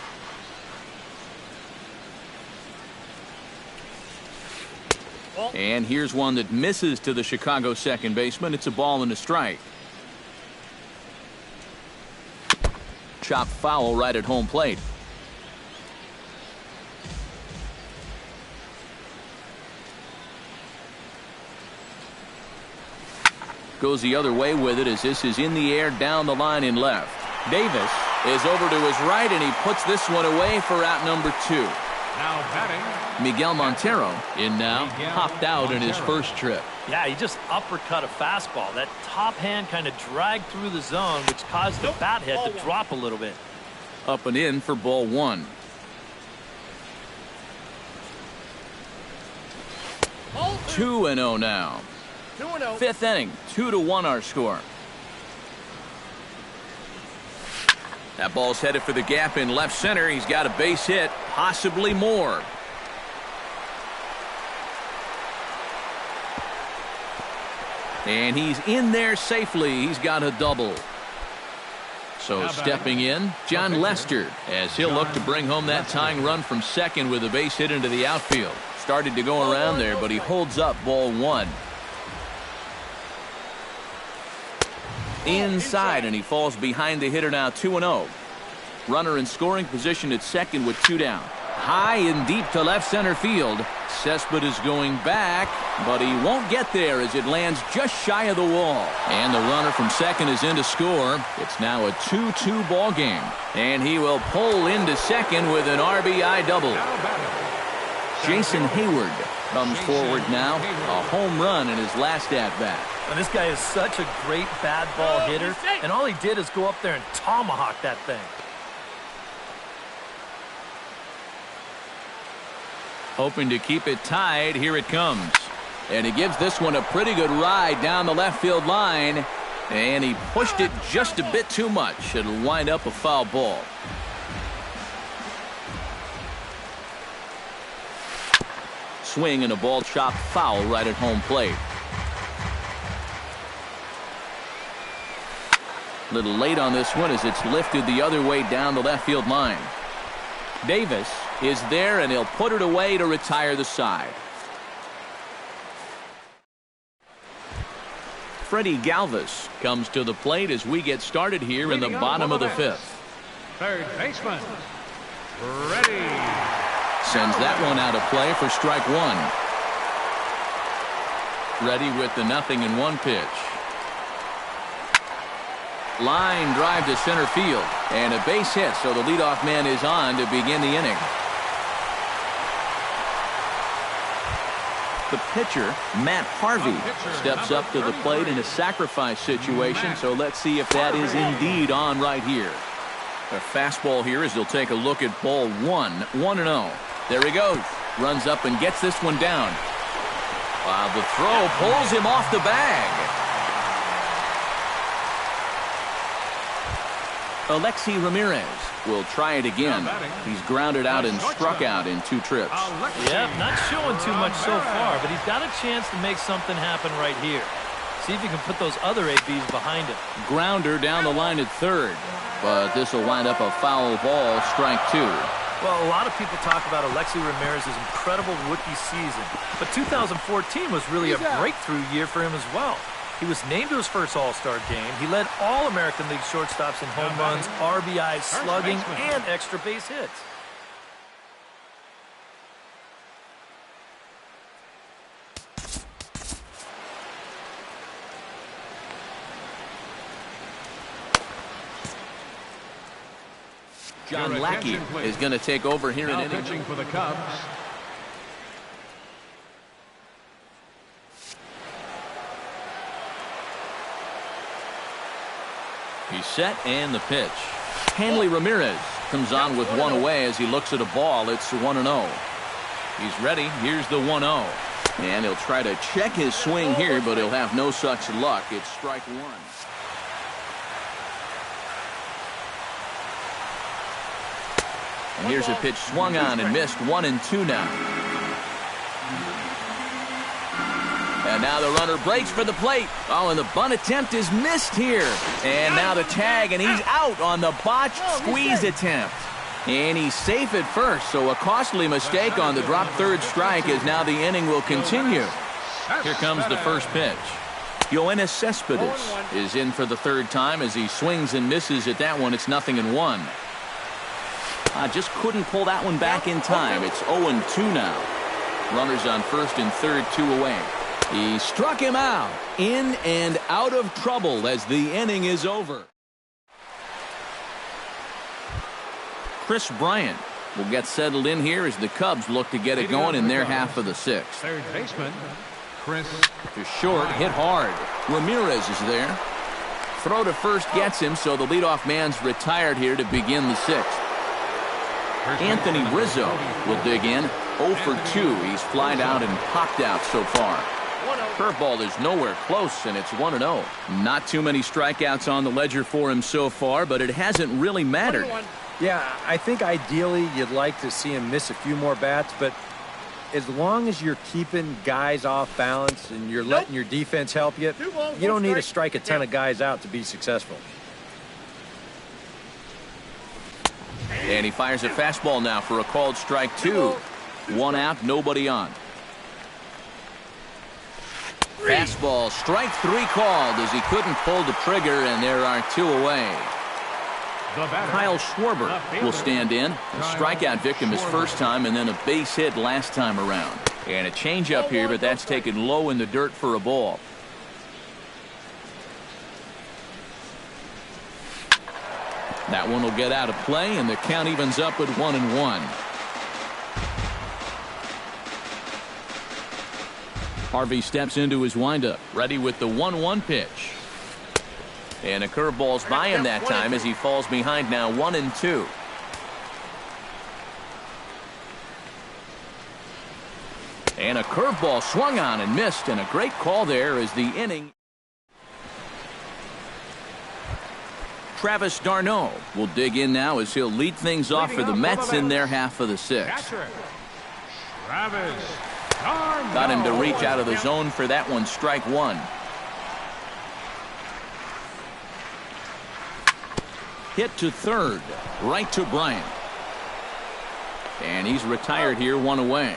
And here's one that misses to the Chicago second baseman. It's a ball and a strike. Chopped foul right at home plate. Goes the other way with it as this is in the air down the line in left. Davis is over to his right and he puts this one away for out number 2. Now batting, Miguel Montero in now, hopped out in his first trip. Yeah, he just uppercut a fastball. That top hand kind of dragged through the zone, which caused the bat head to drop a little bit. Up and in for ball 1. 2-0 now. 5th inning, 2-1 our score. That ball's headed for the gap in left center. He's got a base hit, possibly more. And he's in there safely. He's got a double. So stepping in, John Lester, as he'll look to bring home that tying run from second with a base hit into the outfield. Started to go around there, but he holds up ball 1. Inside, and he falls behind the hitter now. 2-0. Runner in scoring position at second with 2 down. High and deep to left center field. Cespedes is going back, but he won't get there as it lands just shy of the wall. And the runner from second is in to score. It's now a 2-2 ball game. And he will pull into second with an RBI double. Jason Hayward comes forward now. A home run in his last at-bat. And this guy is such a great bad ball hitter, and all he did is go up there and tomahawk that thing. Hoping to keep it tied. Here it comes. And he gives this one a pretty good ride down the left field line. And he pushed it just a bit too much. It'll wind up a foul ball. Swing and a ball chopped foul right at home plate. A little late on this one as it's lifted the other way down the left field line. Davis is there and he'll put it away to retire the side. Freddie Galvis comes to the plate as we get started here in the bottom of the 5th. third baseman, ready. Sends that one out of play for strike 1. Ready with the 0-1 pitch. Line drive to center field and a base hit, so the leadoff man is on to begin the inning. The pitcher, Matt Harvey, steps up to the plate in a sacrifice situation, so let's see if that is indeed on right here. A fastball here as he'll take a look at ball 1, 1-0. There he goes. Runs up and gets this one down. While the throw pulls him off the bag. Alexi Ramirez will try it again. He's grounded out and struck out in 2 trips. Yep, not showing too much so far, but he's got a chance to make something happen right here. See if he can put those other ABs behind him. Grounder down the line at third, but this will wind up a foul ball, strike 2. Well, a lot of people talk about Alexi Ramirez's incredible rookie season, but 2014 was really a breakthrough year for him as well. He was named to his first All-Star game. He led all American League shortstops in home runs, RBIs, slugging, and extra base hits. John Lackey is going to take over here in inning. Pitching for the Cubs, He's set and the pitch. Hanley Ramirez comes on with one away as he looks at a ball. It's 1-0. He's ready. Here's the 1-0. And he'll try to check his swing here, but he'll have no such luck. It's strike one. And here's a pitch swung on and missed. 1-2 now. And now the runner breaks for the plate. Oh, and the bunt attempt is missed here. And now the tag, and he's out on the botched squeeze attempt. And he's safe at first, so a costly mistake on the drop third strike as now the inning will continue. Here comes the first pitch. Yoenis Cespedes is in for the third time as he swings and misses at that one. It's 0-1. Just couldn't pull that one back in time. It's 0-2 now. Runners on first and third, 2 away. He struck him out. In and out of trouble as the inning is over. Chris Bryant will get settled in here as the Cubs look to get it going in their half of the sixth. Third baseman, Chris. To short, hit hard. Ramirez is there. Throw to first gets him, so the leadoff man's retired here to begin the sixth. Anthony Rizzo will dig in. 0 for 2. He's flied out and popped out so far. Curveball is nowhere close, and it's 1-0. Not too many strikeouts on the ledger for him so far, but it hasn't really mattered. Yeah, I think ideally you'd like to see him miss a few more bats, but as long as you're keeping guys off balance and you're letting your defense help you, you don't need to strike a ton of guys out to be successful. And he fires a fastball now for a called strike 2. 1 out, nobody on. Fastball, strike 3 called as he couldn't pull the trigger, and there are 2 away. Kyle Schwarber will stand in. A strikeout victim his first time, and then a base hit last time around. And a changeup here, but that's taken low in the dirt for a ball. That one will get out of play, and the count evens up at 1-1. Harvey steps into his windup, ready with the 1-1 pitch. And a curveball's by him that time as he falls behind now 1-2. And a curveball swung on and missed, and a great call there as the inning. Travis d'Arnaud will dig in now as he'll lead things off for the Mets in their half of the sixth. Got him to reach out of the zone for that one, strike 1. Hit to third, right to Bryant. And he's retired here, 1 away.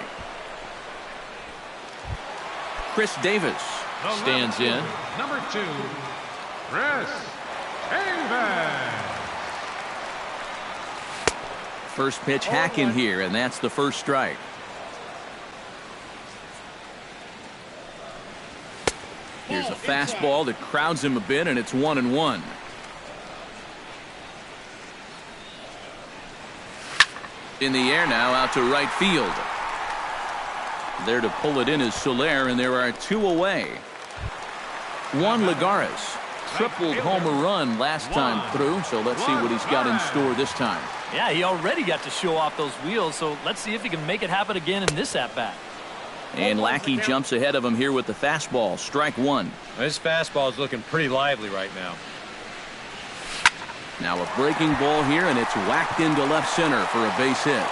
Chris Davis stands in. Number 2, Chris Davis. First pitch hacking here, and that's the first strike. Here's a fastball that crowds him a bit, and it's 1-1. In the air now, out to right field. There to pull it in is Soler, and there are 2 away. Juan Lagares tripled homer run last time through, so let's see what he's got in store this time. Yeah, he already got to show off those wheels, so let's see if he can make it happen again in this at-bat. And Lackey jumps ahead of him here with the fastball, strike 1. This fastball is looking pretty lively right now. Now a breaking ball here, and it's whacked into left center for a base hit.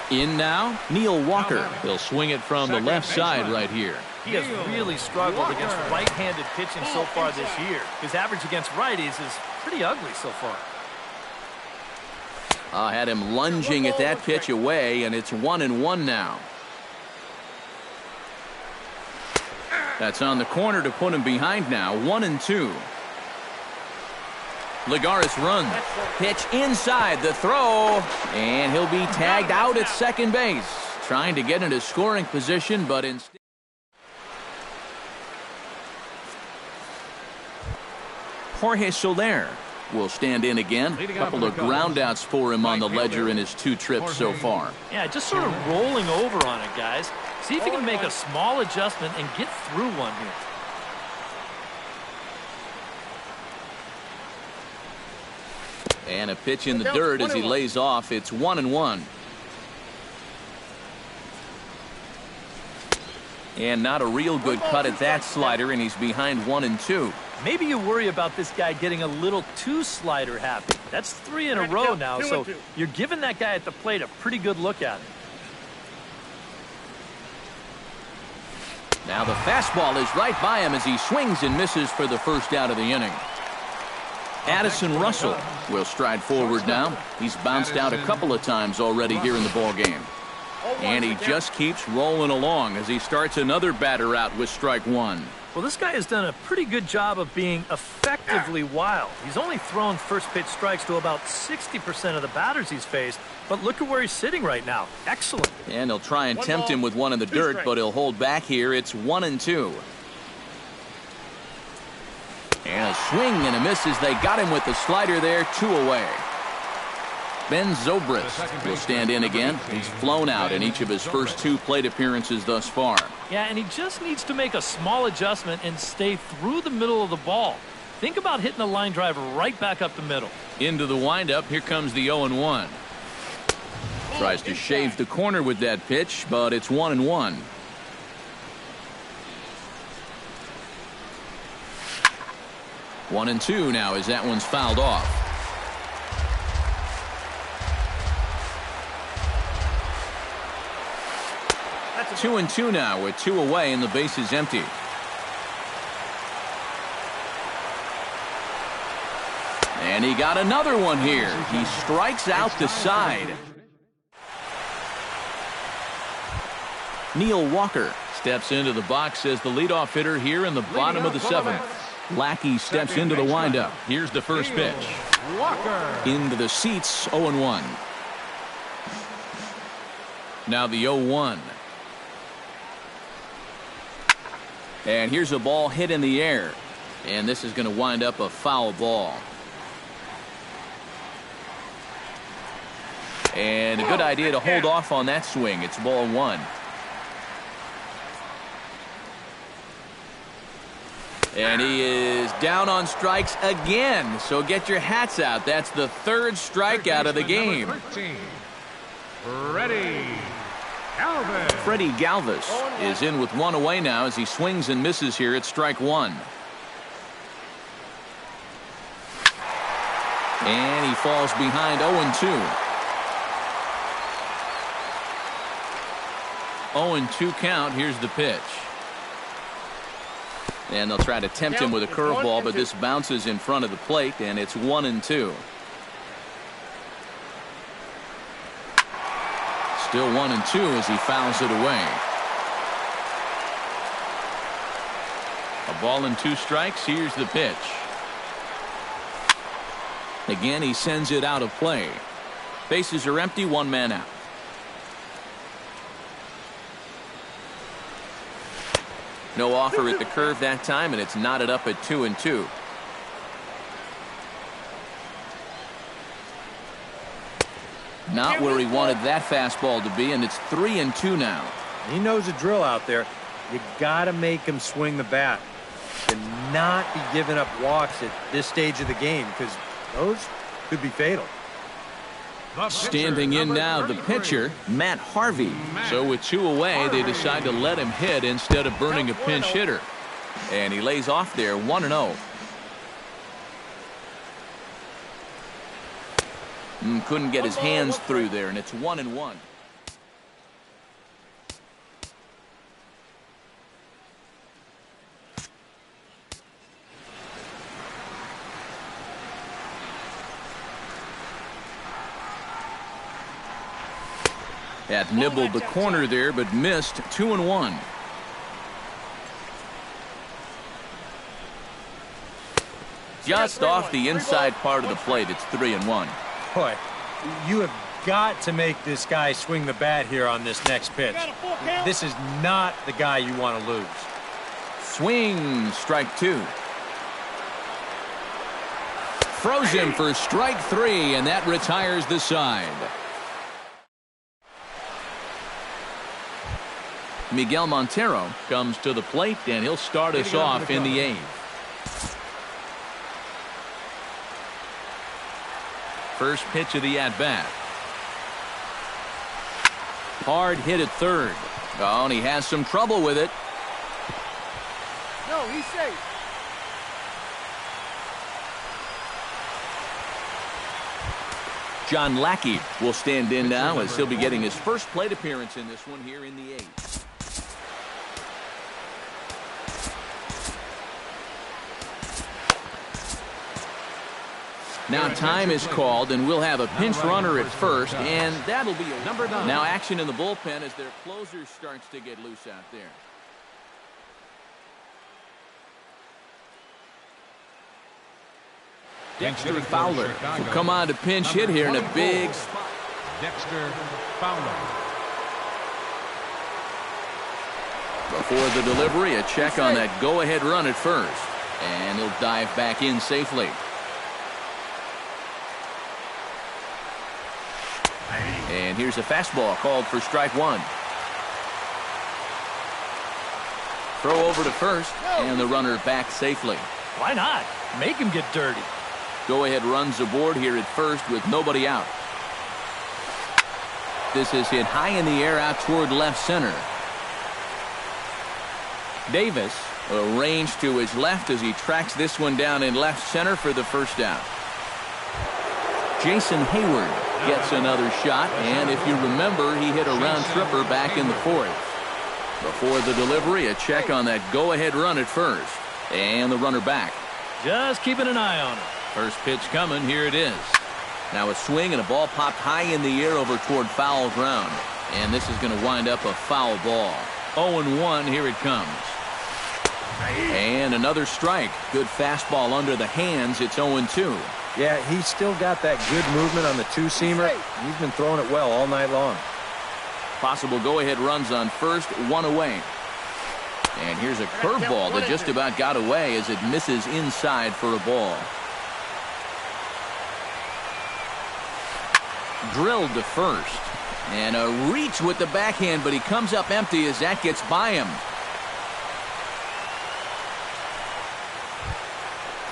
In now, Neil Walker. He'll swing it from the left side right here. He has really struggled against right-handed pitching so far this year. His average against righties is pretty ugly so far. Had him lunging at that pitch away, and it's 1-1 now. That's on the corner to put him behind now, 1-2. Lagares runs. Pitch inside the throw, and he'll be tagged out at second base. Trying to get into scoring position, but instead. Jorge Soler will stand in again. A couple of groundouts for him on the ledger in his 2 trips so far. Yeah, just sort of rolling over on it, guys. See if you can make a small adjustment and get through one here. And a pitch in the dirt as he lays off. It's 1-1. And not a real good cut at that slider, and he's behind 1-2. Maybe you worry about this guy getting a little too slider happy. That's 3 in a row now, so you're giving that guy at the plate a pretty good look at it. Now the fastball is right by him as he swings and misses for the first out of the inning. Addison Russell will stride forward now. He's bounced out a couple of times already here in the ballgame. And he just keeps rolling along as he starts another batter out with strike one. Well, this guy has done a pretty good job of being effectively wild. He's only thrown first pitch strikes to about 60% of the batters he's faced, but look at where he's sitting right now. Excellent. And he'll try and tempt him with one in the dirt, but he'll hold back here. It's 1-2. And a swing and a miss as they got him with the slider there, 2 away. Ben Zobrist will stand in again. He's flown out in each of his first 2 plate appearances thus far. Yeah, and he just needs to make a small adjustment and stay through the middle of the ball. Think about hitting a line drive right back up the middle. Into the windup, here comes the 0-1. Tries to shave the corner with that pitch, but it's 1-1. One and two now as that one's fouled off. That's 2-2 now with 2 away and the base is empty. And he got another one here. He strikes out the side. Neil Walker steps into the box as the leadoff hitter here in the bottom of the 7th. Lackey steps into the windup. Here's the first pitch. Walker. Into the seats, 0-1. Now the 0-1. And here's a ball hit in the air. And this is going to wind up a foul ball. And a good idea to hold off on that swing. It's ball 1. And he is down on strikes again. So get your hats out. That's the 3rd strikeout of the game. Freddie Galvis is in with 1 away now as he swings and misses here at strike 1. And he falls behind 0-2. 0-2 count. Here's the pitch. And they'll try to tempt him with a curveball, but this bounces in front of the plate, and it's 1-2. Still 1-2 as he fouls it away. A ball and 2 strikes. Here's the pitch. Again, he sends it out of play. Bases are empty, 1 man out. No offer at the curve that time, and it's knotted up at 2-2. Not where he wanted that fastball to be, and it's 3-2 now. He knows the drill out there. You got to make him swing the bat. To not be giving up walks at this stage of the game, because those could be fatal. Standing in now, the pitcher, Matt Harvey. So with 2 away, they decide to let him hit instead of burning a pinch hitter. And he lays off there, 1-0. Couldn't get his hands through there, and it's 1-1. That nibbled the corner there, but missed. 2-1. Just off the inside part of the plate, it's 3-1. Boy, you have got to make this guy swing the bat here on this next pitch. This is not the guy you want to lose. Swing, strike 2. Froze him for strike 3, and that retires the side. Miguel Montero comes to the plate, and he'll start us off in the 8th. First pitch of the at-bat. Hard hit at third. Oh, and he has some trouble with it. No, he's safe. John Lackey will stand in now as he'll be getting his first plate appearance in this one here in the 8th. Now time is called, and we'll have a pinch runner at first, and that'll be a number 9. Now action in the bullpen as their closer starts to get loose out there. Dexter Fowler will come on to pinch hit here in a big spot. Dexter Fowler. Before the delivery, a check on that go-ahead run at first, and he'll dive back in safely. And here's a fastball called for strike 1. Throw over to first, and the runner back safely. Why not? Make him get dirty. Go-ahead runs aboard here at first with nobody out. This is hit high in the air out toward left center. Davis arranged to his left as he tracks this one down in left center for the first out. Jason Hayward gets another shot, and if you remember, he hit a round tripper back in the 4th. Before the delivery, a check on that go-ahead run at first, and the runner back. Just keeping an eye on him. First pitch coming, here it is. Now a swing and a ball popped high in the air over toward foul ground, and this is going to wind up a foul ball. 0-1, here it comes. And another strike. Good fastball under the hands. It's 0-2. Yeah, he's still got that good movement on the two-seamer. He's been throwing it well all night long. Possible go-ahead runs on first, 1 away. And here's a curveball that just about got away as it misses inside for a ball. Drilled to first. And a reach with the backhand, but he comes up empty as that gets by him.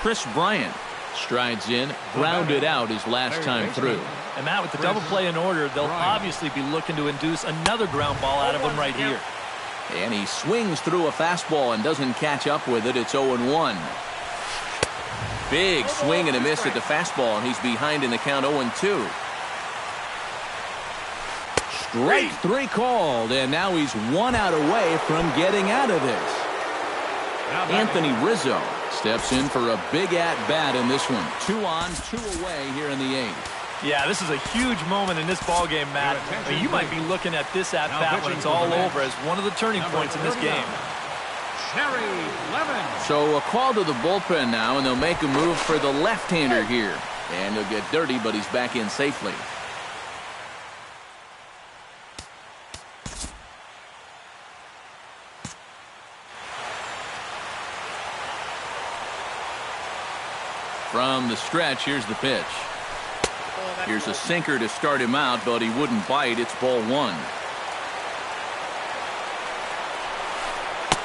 Chris Bryant strides in, grounded out his last time through. And Matt, with the double play in order, they'll obviously be looking to induce another ground ball out of him right here. And he swings through a fastball and doesn't catch up with it. It's 0-1. Big swing and a miss at the fastball, and he's behind in the count 0-2. Strike 3 called, and now he's 1 out away from getting out of this. Anthony Rizzo steps in for a big at-bat in this one. 2 on, 2 away here in the 8th. Yeah, this is a huge moment in this ball game, Matt. I mean, you might be looking at this at-bat when it's all over as one of the turning points in this game. So a call to the bullpen now, and they'll make a move for the left-hander here. And he'll get dirty, but he's back in safely. From the stretch, here's the pitch. Here's a sinker to start him out, but he wouldn't bite. It's ball 1.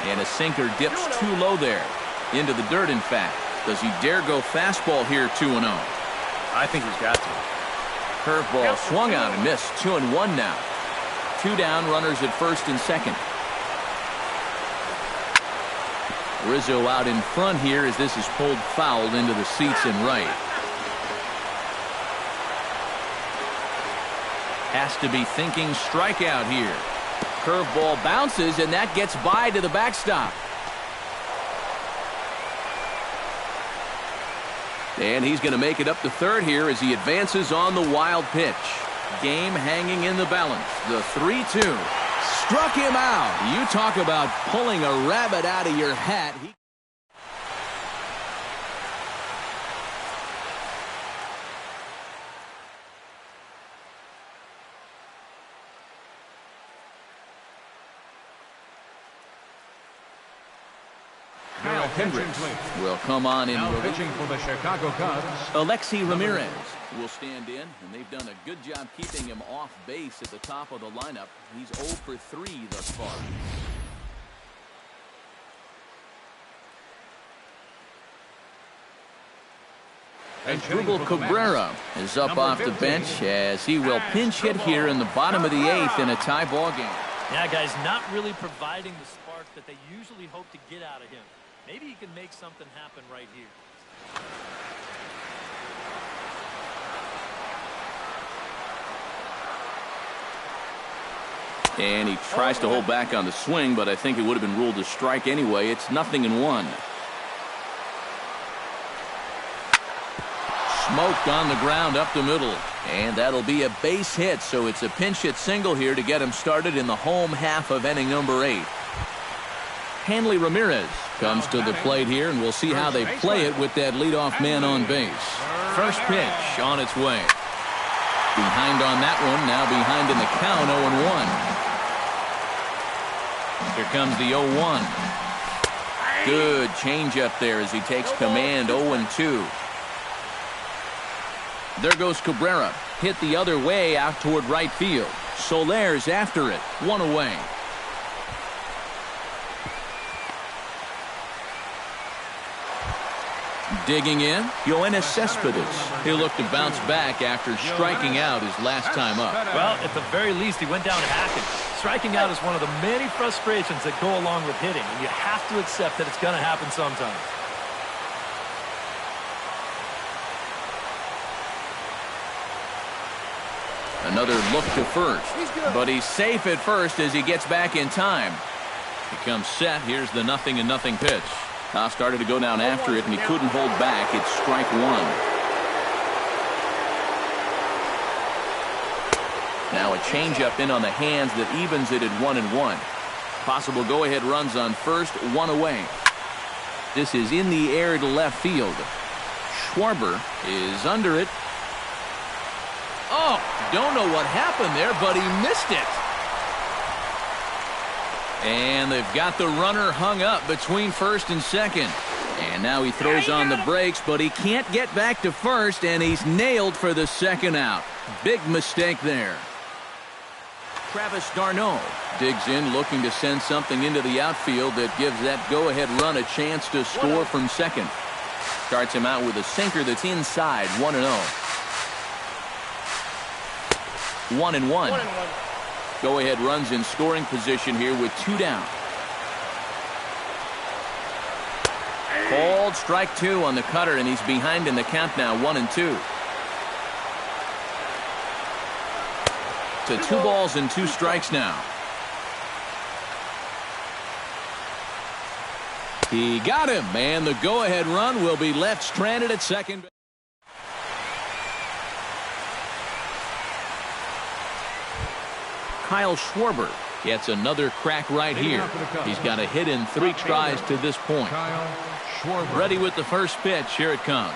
And a sinker dips too low there. Into the dirt, in fact. Does he dare go fastball here 2-0? I think he's got to. Curveball swung out and missed. 2-1 now. 2 down, runners at first and second. Rizzo out in front here as this is pulled foul into the seats and right. Has to be thinking strikeout here. Curveball bounces, and that gets by to the backstop. And he's going to make it up to third here as he advances on the wild pitch. Game hanging in the balance. The 3-2. Struck him out. You talk about pulling a rabbit out of your hat. Hendricks will come on in. Now pitching for the Chicago Cubs. Alexi Ramirez will stand in, and they've done a good job keeping him off base at the top of the lineup. He's 0 for 3 thus far. Dribble Cabrera is up off the bench as he will pinch hit here in the bottom of the 8th in a tie ball game. Yeah, guys, not really providing the spark that they usually hope to get out of him. Maybe he can make something happen right here. And he tries to hold back on the swing, but I think it would have been ruled a strike anyway. It's 0-1. Smoked on the ground up the middle. And that'll be a base hit, so it's a pinch hit single here to get him started in the home half of inning number 8. Hanley Ramirez comes to the plate here, and we'll see how they play it with that leadoff man on base. First pitch on its way. Behind on that one, now behind in the count, 0-1. Here comes the 0-1. Good changeup there as he takes command. 0-2. There goes Cabrera. Hit the other way out toward right field. Soler's after it. 1 away. Digging in, Yoenis Cespedes. He'll look to bounce back after striking out his last time up. Well, at the very least, he went down hacking. Striking out is one of the many frustrations that go along with hitting, and you have to accept that it's going to happen sometimes. Another look to first, but he's safe at first as he gets back in time. He comes set. Here's the 0-0 pitch. Now started to go down after it, and he couldn't hold back. It's strike 1. Now a changeup in on the hands that evens it at 1-1. Possible go-ahead runs on first, 1 away. This is in the air to left field. Schwarber is under it. Oh, don't know what happened there, but he missed it. And they've got the runner hung up between first and second. And now he throws on the brakes, but he can't get back to first, and he's nailed for the second out. Big mistake there. Travis d'Arnaud digs in, looking to send something into the outfield that gives that go-ahead run a chance to score from second. Starts him out with a sinker that's inside, 1-0. 1-1. Go-ahead runs in scoring position here with 2 down. Called strike 2 on the cutter, and he's behind in the count now, 1-2. To 2 balls and 2 strikes now. He got him, and the go-ahead run will be left stranded at second. Kyle Schwarber gets another crack right here. He's got a hit in 3 tries to this point. Ready with the first pitch. Here it comes.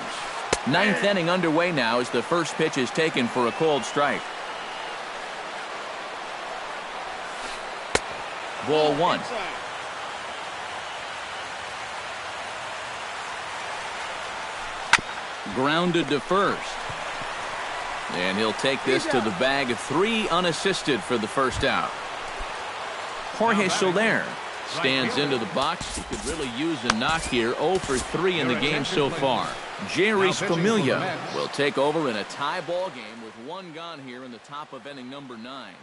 9th inning underway now as the first pitch is taken for a called strike. Ball 1. Grounded to first. And he'll take this to the bag of 3 unassisted for the first out. Jorge Soler stands into the box. He could really use a knock here. 0 for 3 in the game so far. Jerry's Familia will take over in a tie ball game with 1 gone here in the top of inning number 9.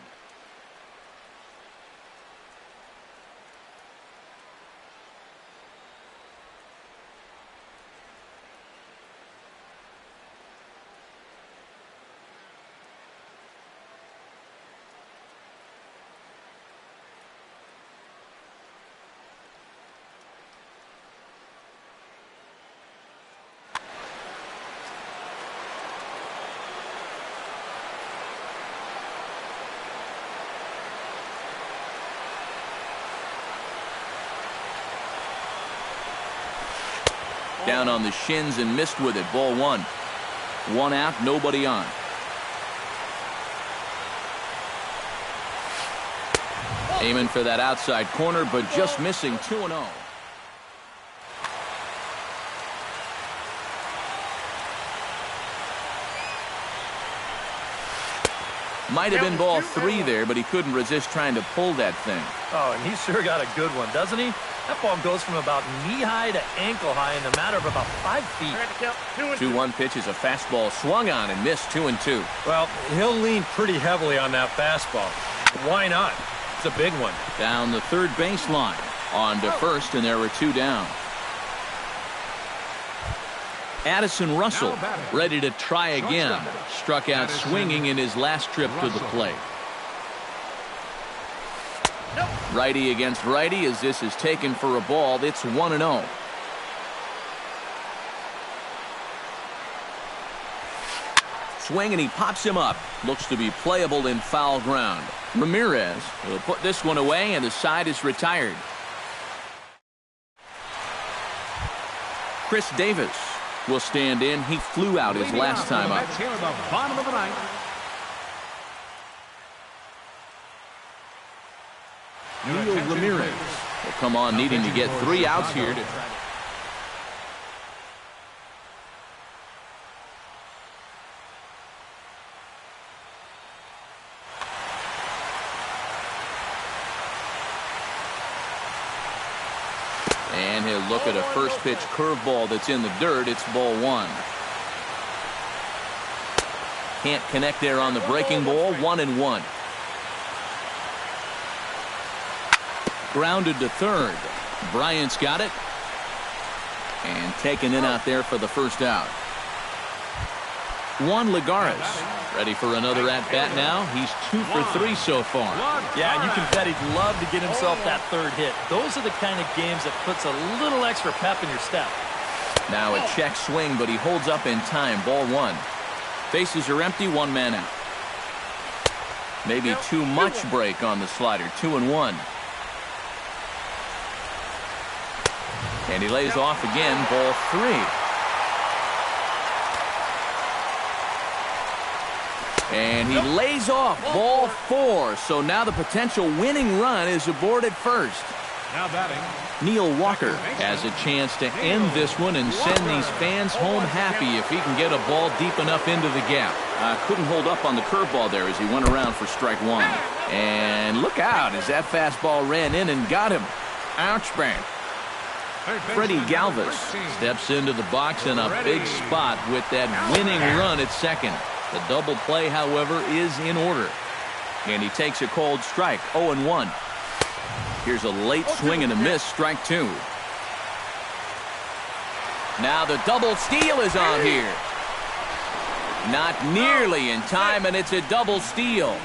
Down on the shins and missed with it. Ball 1. 1 out, nobody on. Aiming for that outside corner, but just missing. 2-0. Might have been ball 3 there, but he couldn't resist trying to pull that thing. Oh, and he's sure got a good one, doesn't he? That ball goes from about knee-high to ankle-high in a matter of about 5 feet. 2-1 pitch is a fastball swung on and missed 2-2. Well, he'll lean pretty heavily on that fastball. Why not? It's a big one. Down the third baseline. On to first, and there were 2 down. Addison Russell ready to try again. Struck out swinging in his last trip to the plate. Righty against righty as this is taken for a ball. It's 1-0. Swing and he pops him up. Looks to be playable in foul ground. Ramirez will put this one away and the side is retired. Chris Davis will stand in. He flew out his last time up. Here in the bottom of the ninth. Neil Ramirez will come on needing to get 3 outs here. And he'll look at a first pitch curveball that's in the dirt. It's ball 1. Can't connect there on the breaking ball. 1-1. Grounded to third. Bryant's got it. And taken in out there for the first out. Juan Lagares ready for another at-bat now. He's 2 for 3 so far. Yeah, and you can bet he'd love to get himself that third hit. Those are the kind of games that puts a little extra pep in your step. Now a check swing, but he holds up in time. Ball 1. Bases are empty, 1 man out. Maybe too much break on the slider. 2-1. And he lays off again. Ball 3. And he lays off. Ball 4. So now the potential winning run is aboard at first. Now batting. Neil Walker has a chance to end this one and send these fans home happy if he can get a ball deep enough into the gap. Couldn't hold up on the curveball there as he went around for strike 1. And look out as that fastball ran in and got him. Ouch bang. Freddie Galvis steps into the box in a big spot with that winning run at second. The double play, however, is in order. And he takes a cold strike. 0-1. Here's a late swing and a miss. Strike 2. Now the double steal is on here. Not nearly in time, and it's a double steal.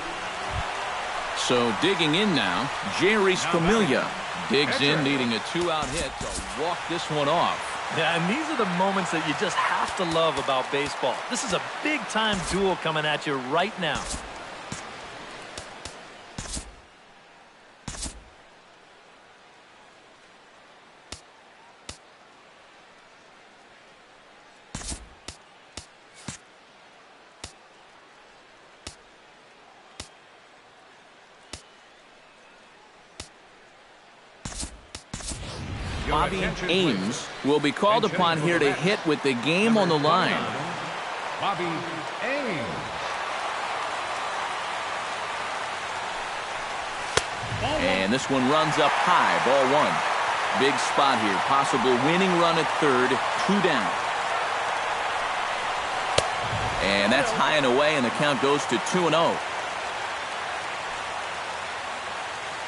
So digging in now, Jerry Familia digs in, needing a 2-out hit to walk this one off. Yeah, and these are the moments that you just have to love about baseball. This is a big-time duel coming at you right now. Bobby Ames will be called upon here to hit with the game on the line. Bobby Ames. And this one runs up high. Ball 1. Big spot here. Possible winning run at third. 2 down. And that's high and away, and the count goes to 2-0.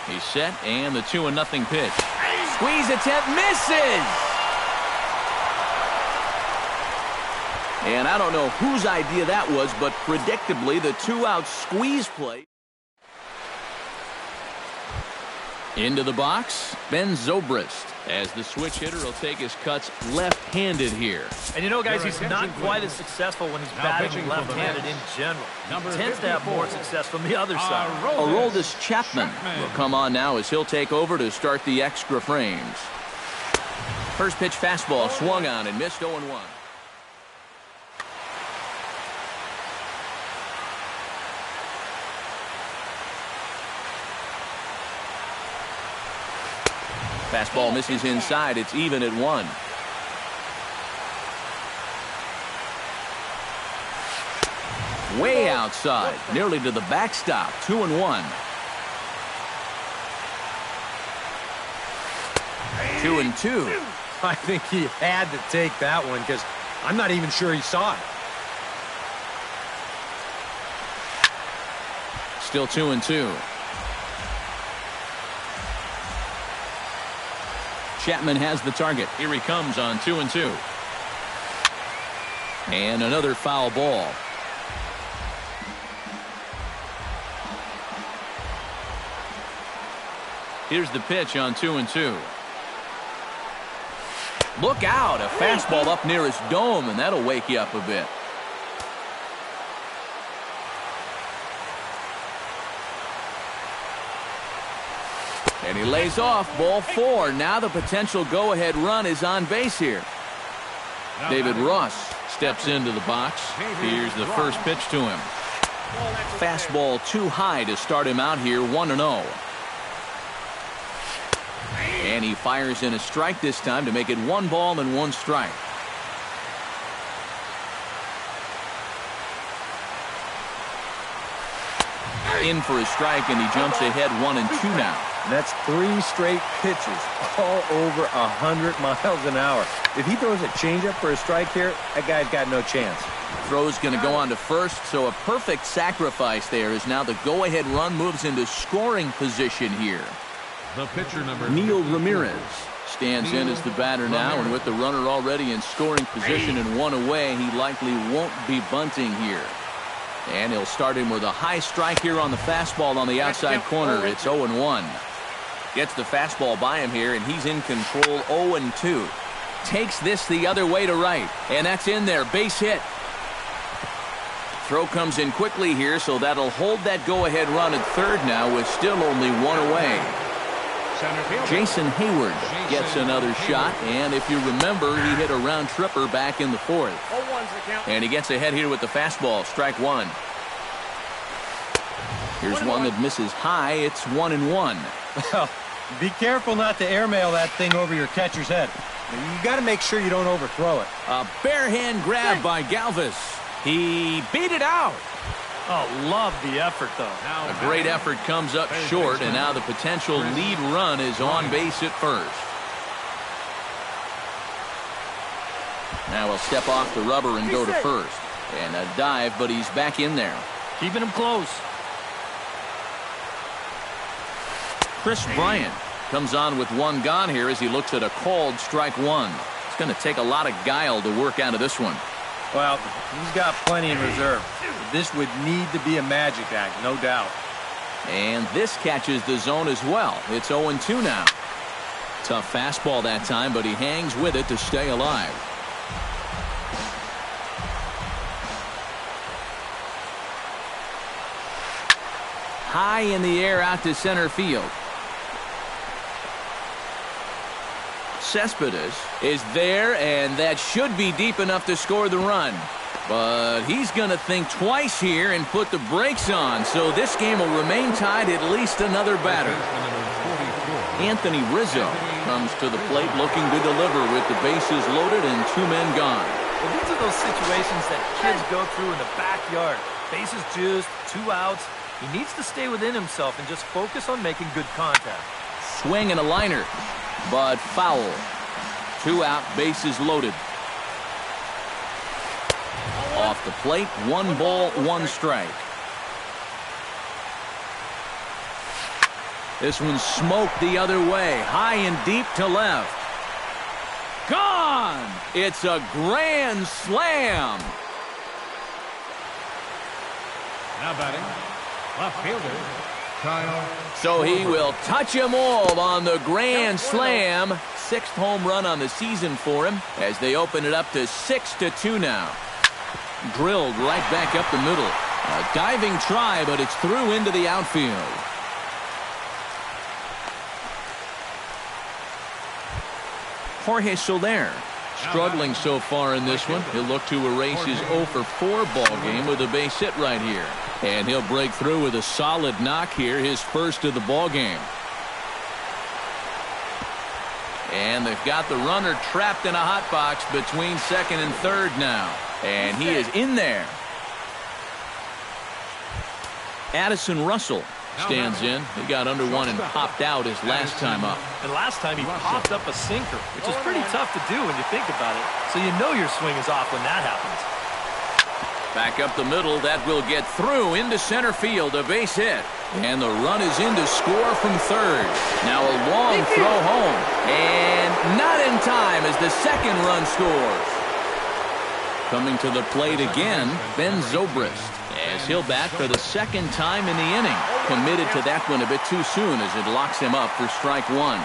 He's set, and the 2-0 pitch. Squeeze attempt misses. And I don't know whose idea that was, but predictably the 2-out squeeze play. Into the box, Ben Zobrist, as the switch hitter will take his cuts left-handed here. And you know, guys, he's not quite as successful when he's batting left-handed in general. He tends to have more success from the other side. Aroldis Chapman will come on now as he'll take over to start the extra frames. First pitch fastball swung on and missed. 0-1. Fastball misses inside. It's even at 1. way outside, nearly to the backstop. 2-1. 2-2. I think he had to take that one because I'm not even sure he saw it. Still 2-2. Chapman has the target. Here he comes on 2-2. And another foul ball. Here's the pitch on 2-2. Look out, a fastball up near his dome, and that'll wake you up a bit. And he lays off, ball 4. Now the potential go-ahead run is on base here. David Ross steps into the box. Here's the first pitch to him. Fastball too high to start him out here, 1-0. And he fires in a strike this time to make it 1 ball and 1 strike. In for a strike, and he jumps ahead 1-2 now. That's 3 straight pitches, all over 100 miles an hour. If he throws a changeup for a strike here, that guy's got no chance. Throw's going to go on to first, so a perfect sacrifice there as now the go-ahead run moves into scoring position here. The pitcher number Neil Ramirez stands in as the batter now, and with the runner already in scoring position and 1 away, he likely won't be bunting here. And he'll start him with a high strike here on the fastball on the outside corner. It's 0-1. Gets the fastball by him here, and he's in control. 0-2. Takes this the other way to right, and that's in there. Base hit. Throw comes in quickly here, so that'll hold that go-ahead run at third now with still only 1 away. Jason Hayward gets another shot, and if you remember, he hit a round tripper back in the 4th. And he gets ahead here with the fastball, strike 1. Here's one that misses high. It's 1-1. Well, be careful not to airmail that thing over your catcher's head. You got to make sure you don't overthrow it. A bare hand grab by Galvis. He beat it out. Oh, love the effort, though. A great effort comes up short, and now the potential lead run is on base at first. Now he'll step off the rubber and go to first. And a dive, but he's back in there. Keeping him close. Chris Bryant comes on with 1 gone here as he looks at a called strike 1. It's going to take a lot of guile to work out of this one. Well, he's got plenty in reserve. This would need to be a magic act, no doubt. And this catches the zone as well. It's 0-2 now. Tough fastball that time, but he hangs with it to stay alive. High in the air out to center field. Cespedes is there, and that should be deep enough to score the run. But he's going to think twice here and put the brakes on, so this game will remain tied at least another batter. Anthony Rizzo comes to the plate looking to deliver with the bases loaded and 2 men gone. Well, these are those situations that kids go through in the backyard. Bases juiced, 2 outs. He needs to stay within himself and just focus on making good contact. Swing and a liner, but foul. 2 out, bases loaded. Off the plate, 1 ball, 1 strike. This one's smoked the other way, high and deep to left. Gone! It's a grand slam. Now batting, left fielder, Kyle. So he will touch them all on the grand slam. 6th home run on the season for him as they open it up to 6-2 now. Drilled right back up the middle. A diving try, but it's through into the outfield. Jorge Soler struggling so far in this one. He'll look to erase his 0-for-4 ball game with a base hit right here. And he'll break through with a solid knock here, his first of the ball game. And they've got the runner trapped in a hot box between second and third now. And he is in there. Addison Russell stands in. He got under one and popped out his last time up. And last time he popped up a sinker, which is pretty tough to do when you think about it. So you know your swing is off when that happens. Back up the middle, that will get through into center field, a base hit. And the run is in to score from third. Now a long throw home. And not in time as the second run scores. Coming to the plate again, Ben Zobrist, as he'll bat for the second time in the inning. Committed to that one a bit too soon as it locks him up for strike one.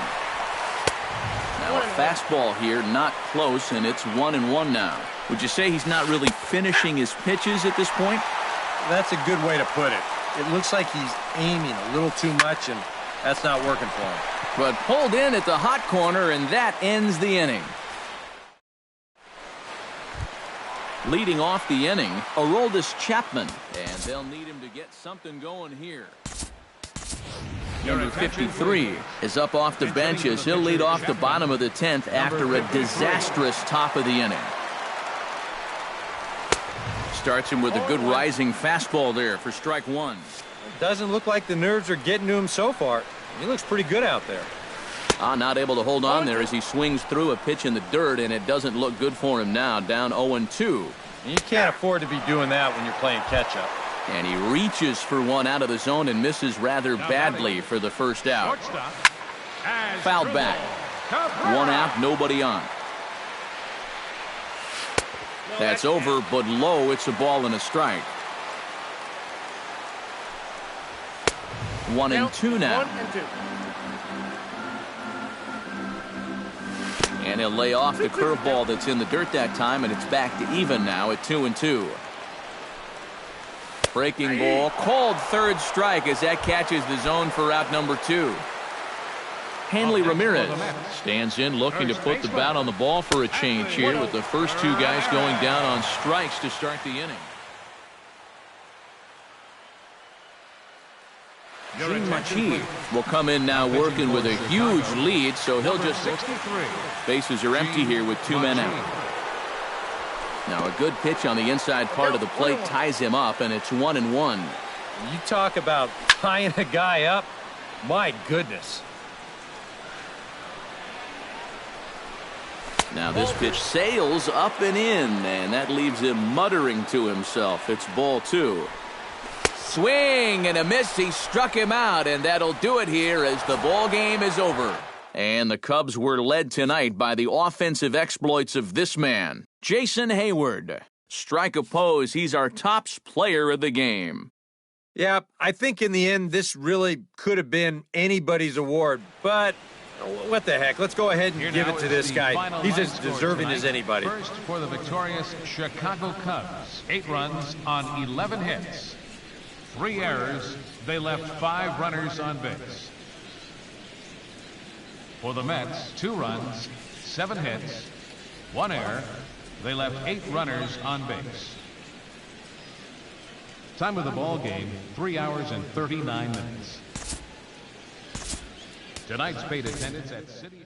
Now a fastball here, not close, and it's 1-1 now. Would you say he's not really finishing his pitches at this point? That's a good way to put it. It looks like he's aiming a little too much, and that's not working for him. But pulled in at the hot corner, and that ends the inning. Leading off the inning, Aroldis Chapman, and they'll need him to get something going here. Number 53 is up off the bench as he'll lead off the bottom of the 10th after a disastrous top of the inning. Starts him with a good rising fastball there for strike one. Doesn't look like the nerves are getting to him so far. He looks pretty good out there. Not able to hold on there as he swings through a pitch in the dirt, and it doesn't look good for him now, down 0-2. You can't afford to be doing that when you're playing catch-up. And he reaches for one out of the zone and misses rather badly for the first out. Fouled back. One out, nobody on. That's over, but low. It's a ball and a strike. 1-2 now. And he'll lay off the curveball that's in the dirt that time, and it's back to even now at 2-2. Breaking ball, called third strike as that catches the zone for out number 2. Hanley Ramirez stands in looking to put the bat on the ball for a change here with the first two guys going down on strikes to start the inning. Gene Machi will come in now working with a huge lead, so he'll just... Bases are empty here with two men out. Now a good pitch on the inside part of the plate ties him up, and it's 1-1. You talk about tying a guy up. My goodness. Now this pitch sails up and in, and that leaves him muttering to himself. It's ball two. Swing and a miss. He struck him out, and that'll do it here as the ball game is over. And the Cubs were led tonight by the offensive exploits of this man, Jason Hayward. Strike opposed, he's our tops player of the game. Yeah, I think in the end this really could have been anybody's award, but what the heck? Let's go ahead and give it to this guy. He's as deserving as anybody. First for the victorious Chicago Cubs, 8 runs on 11 hits. 3 errors, they left 5 runners on base. For the Mets, 2 runs, 7 hits, 1 error, they left 8 runners on base. Time of the ball game, 3 hours and 39 minutes. Tonight's paid attendance at City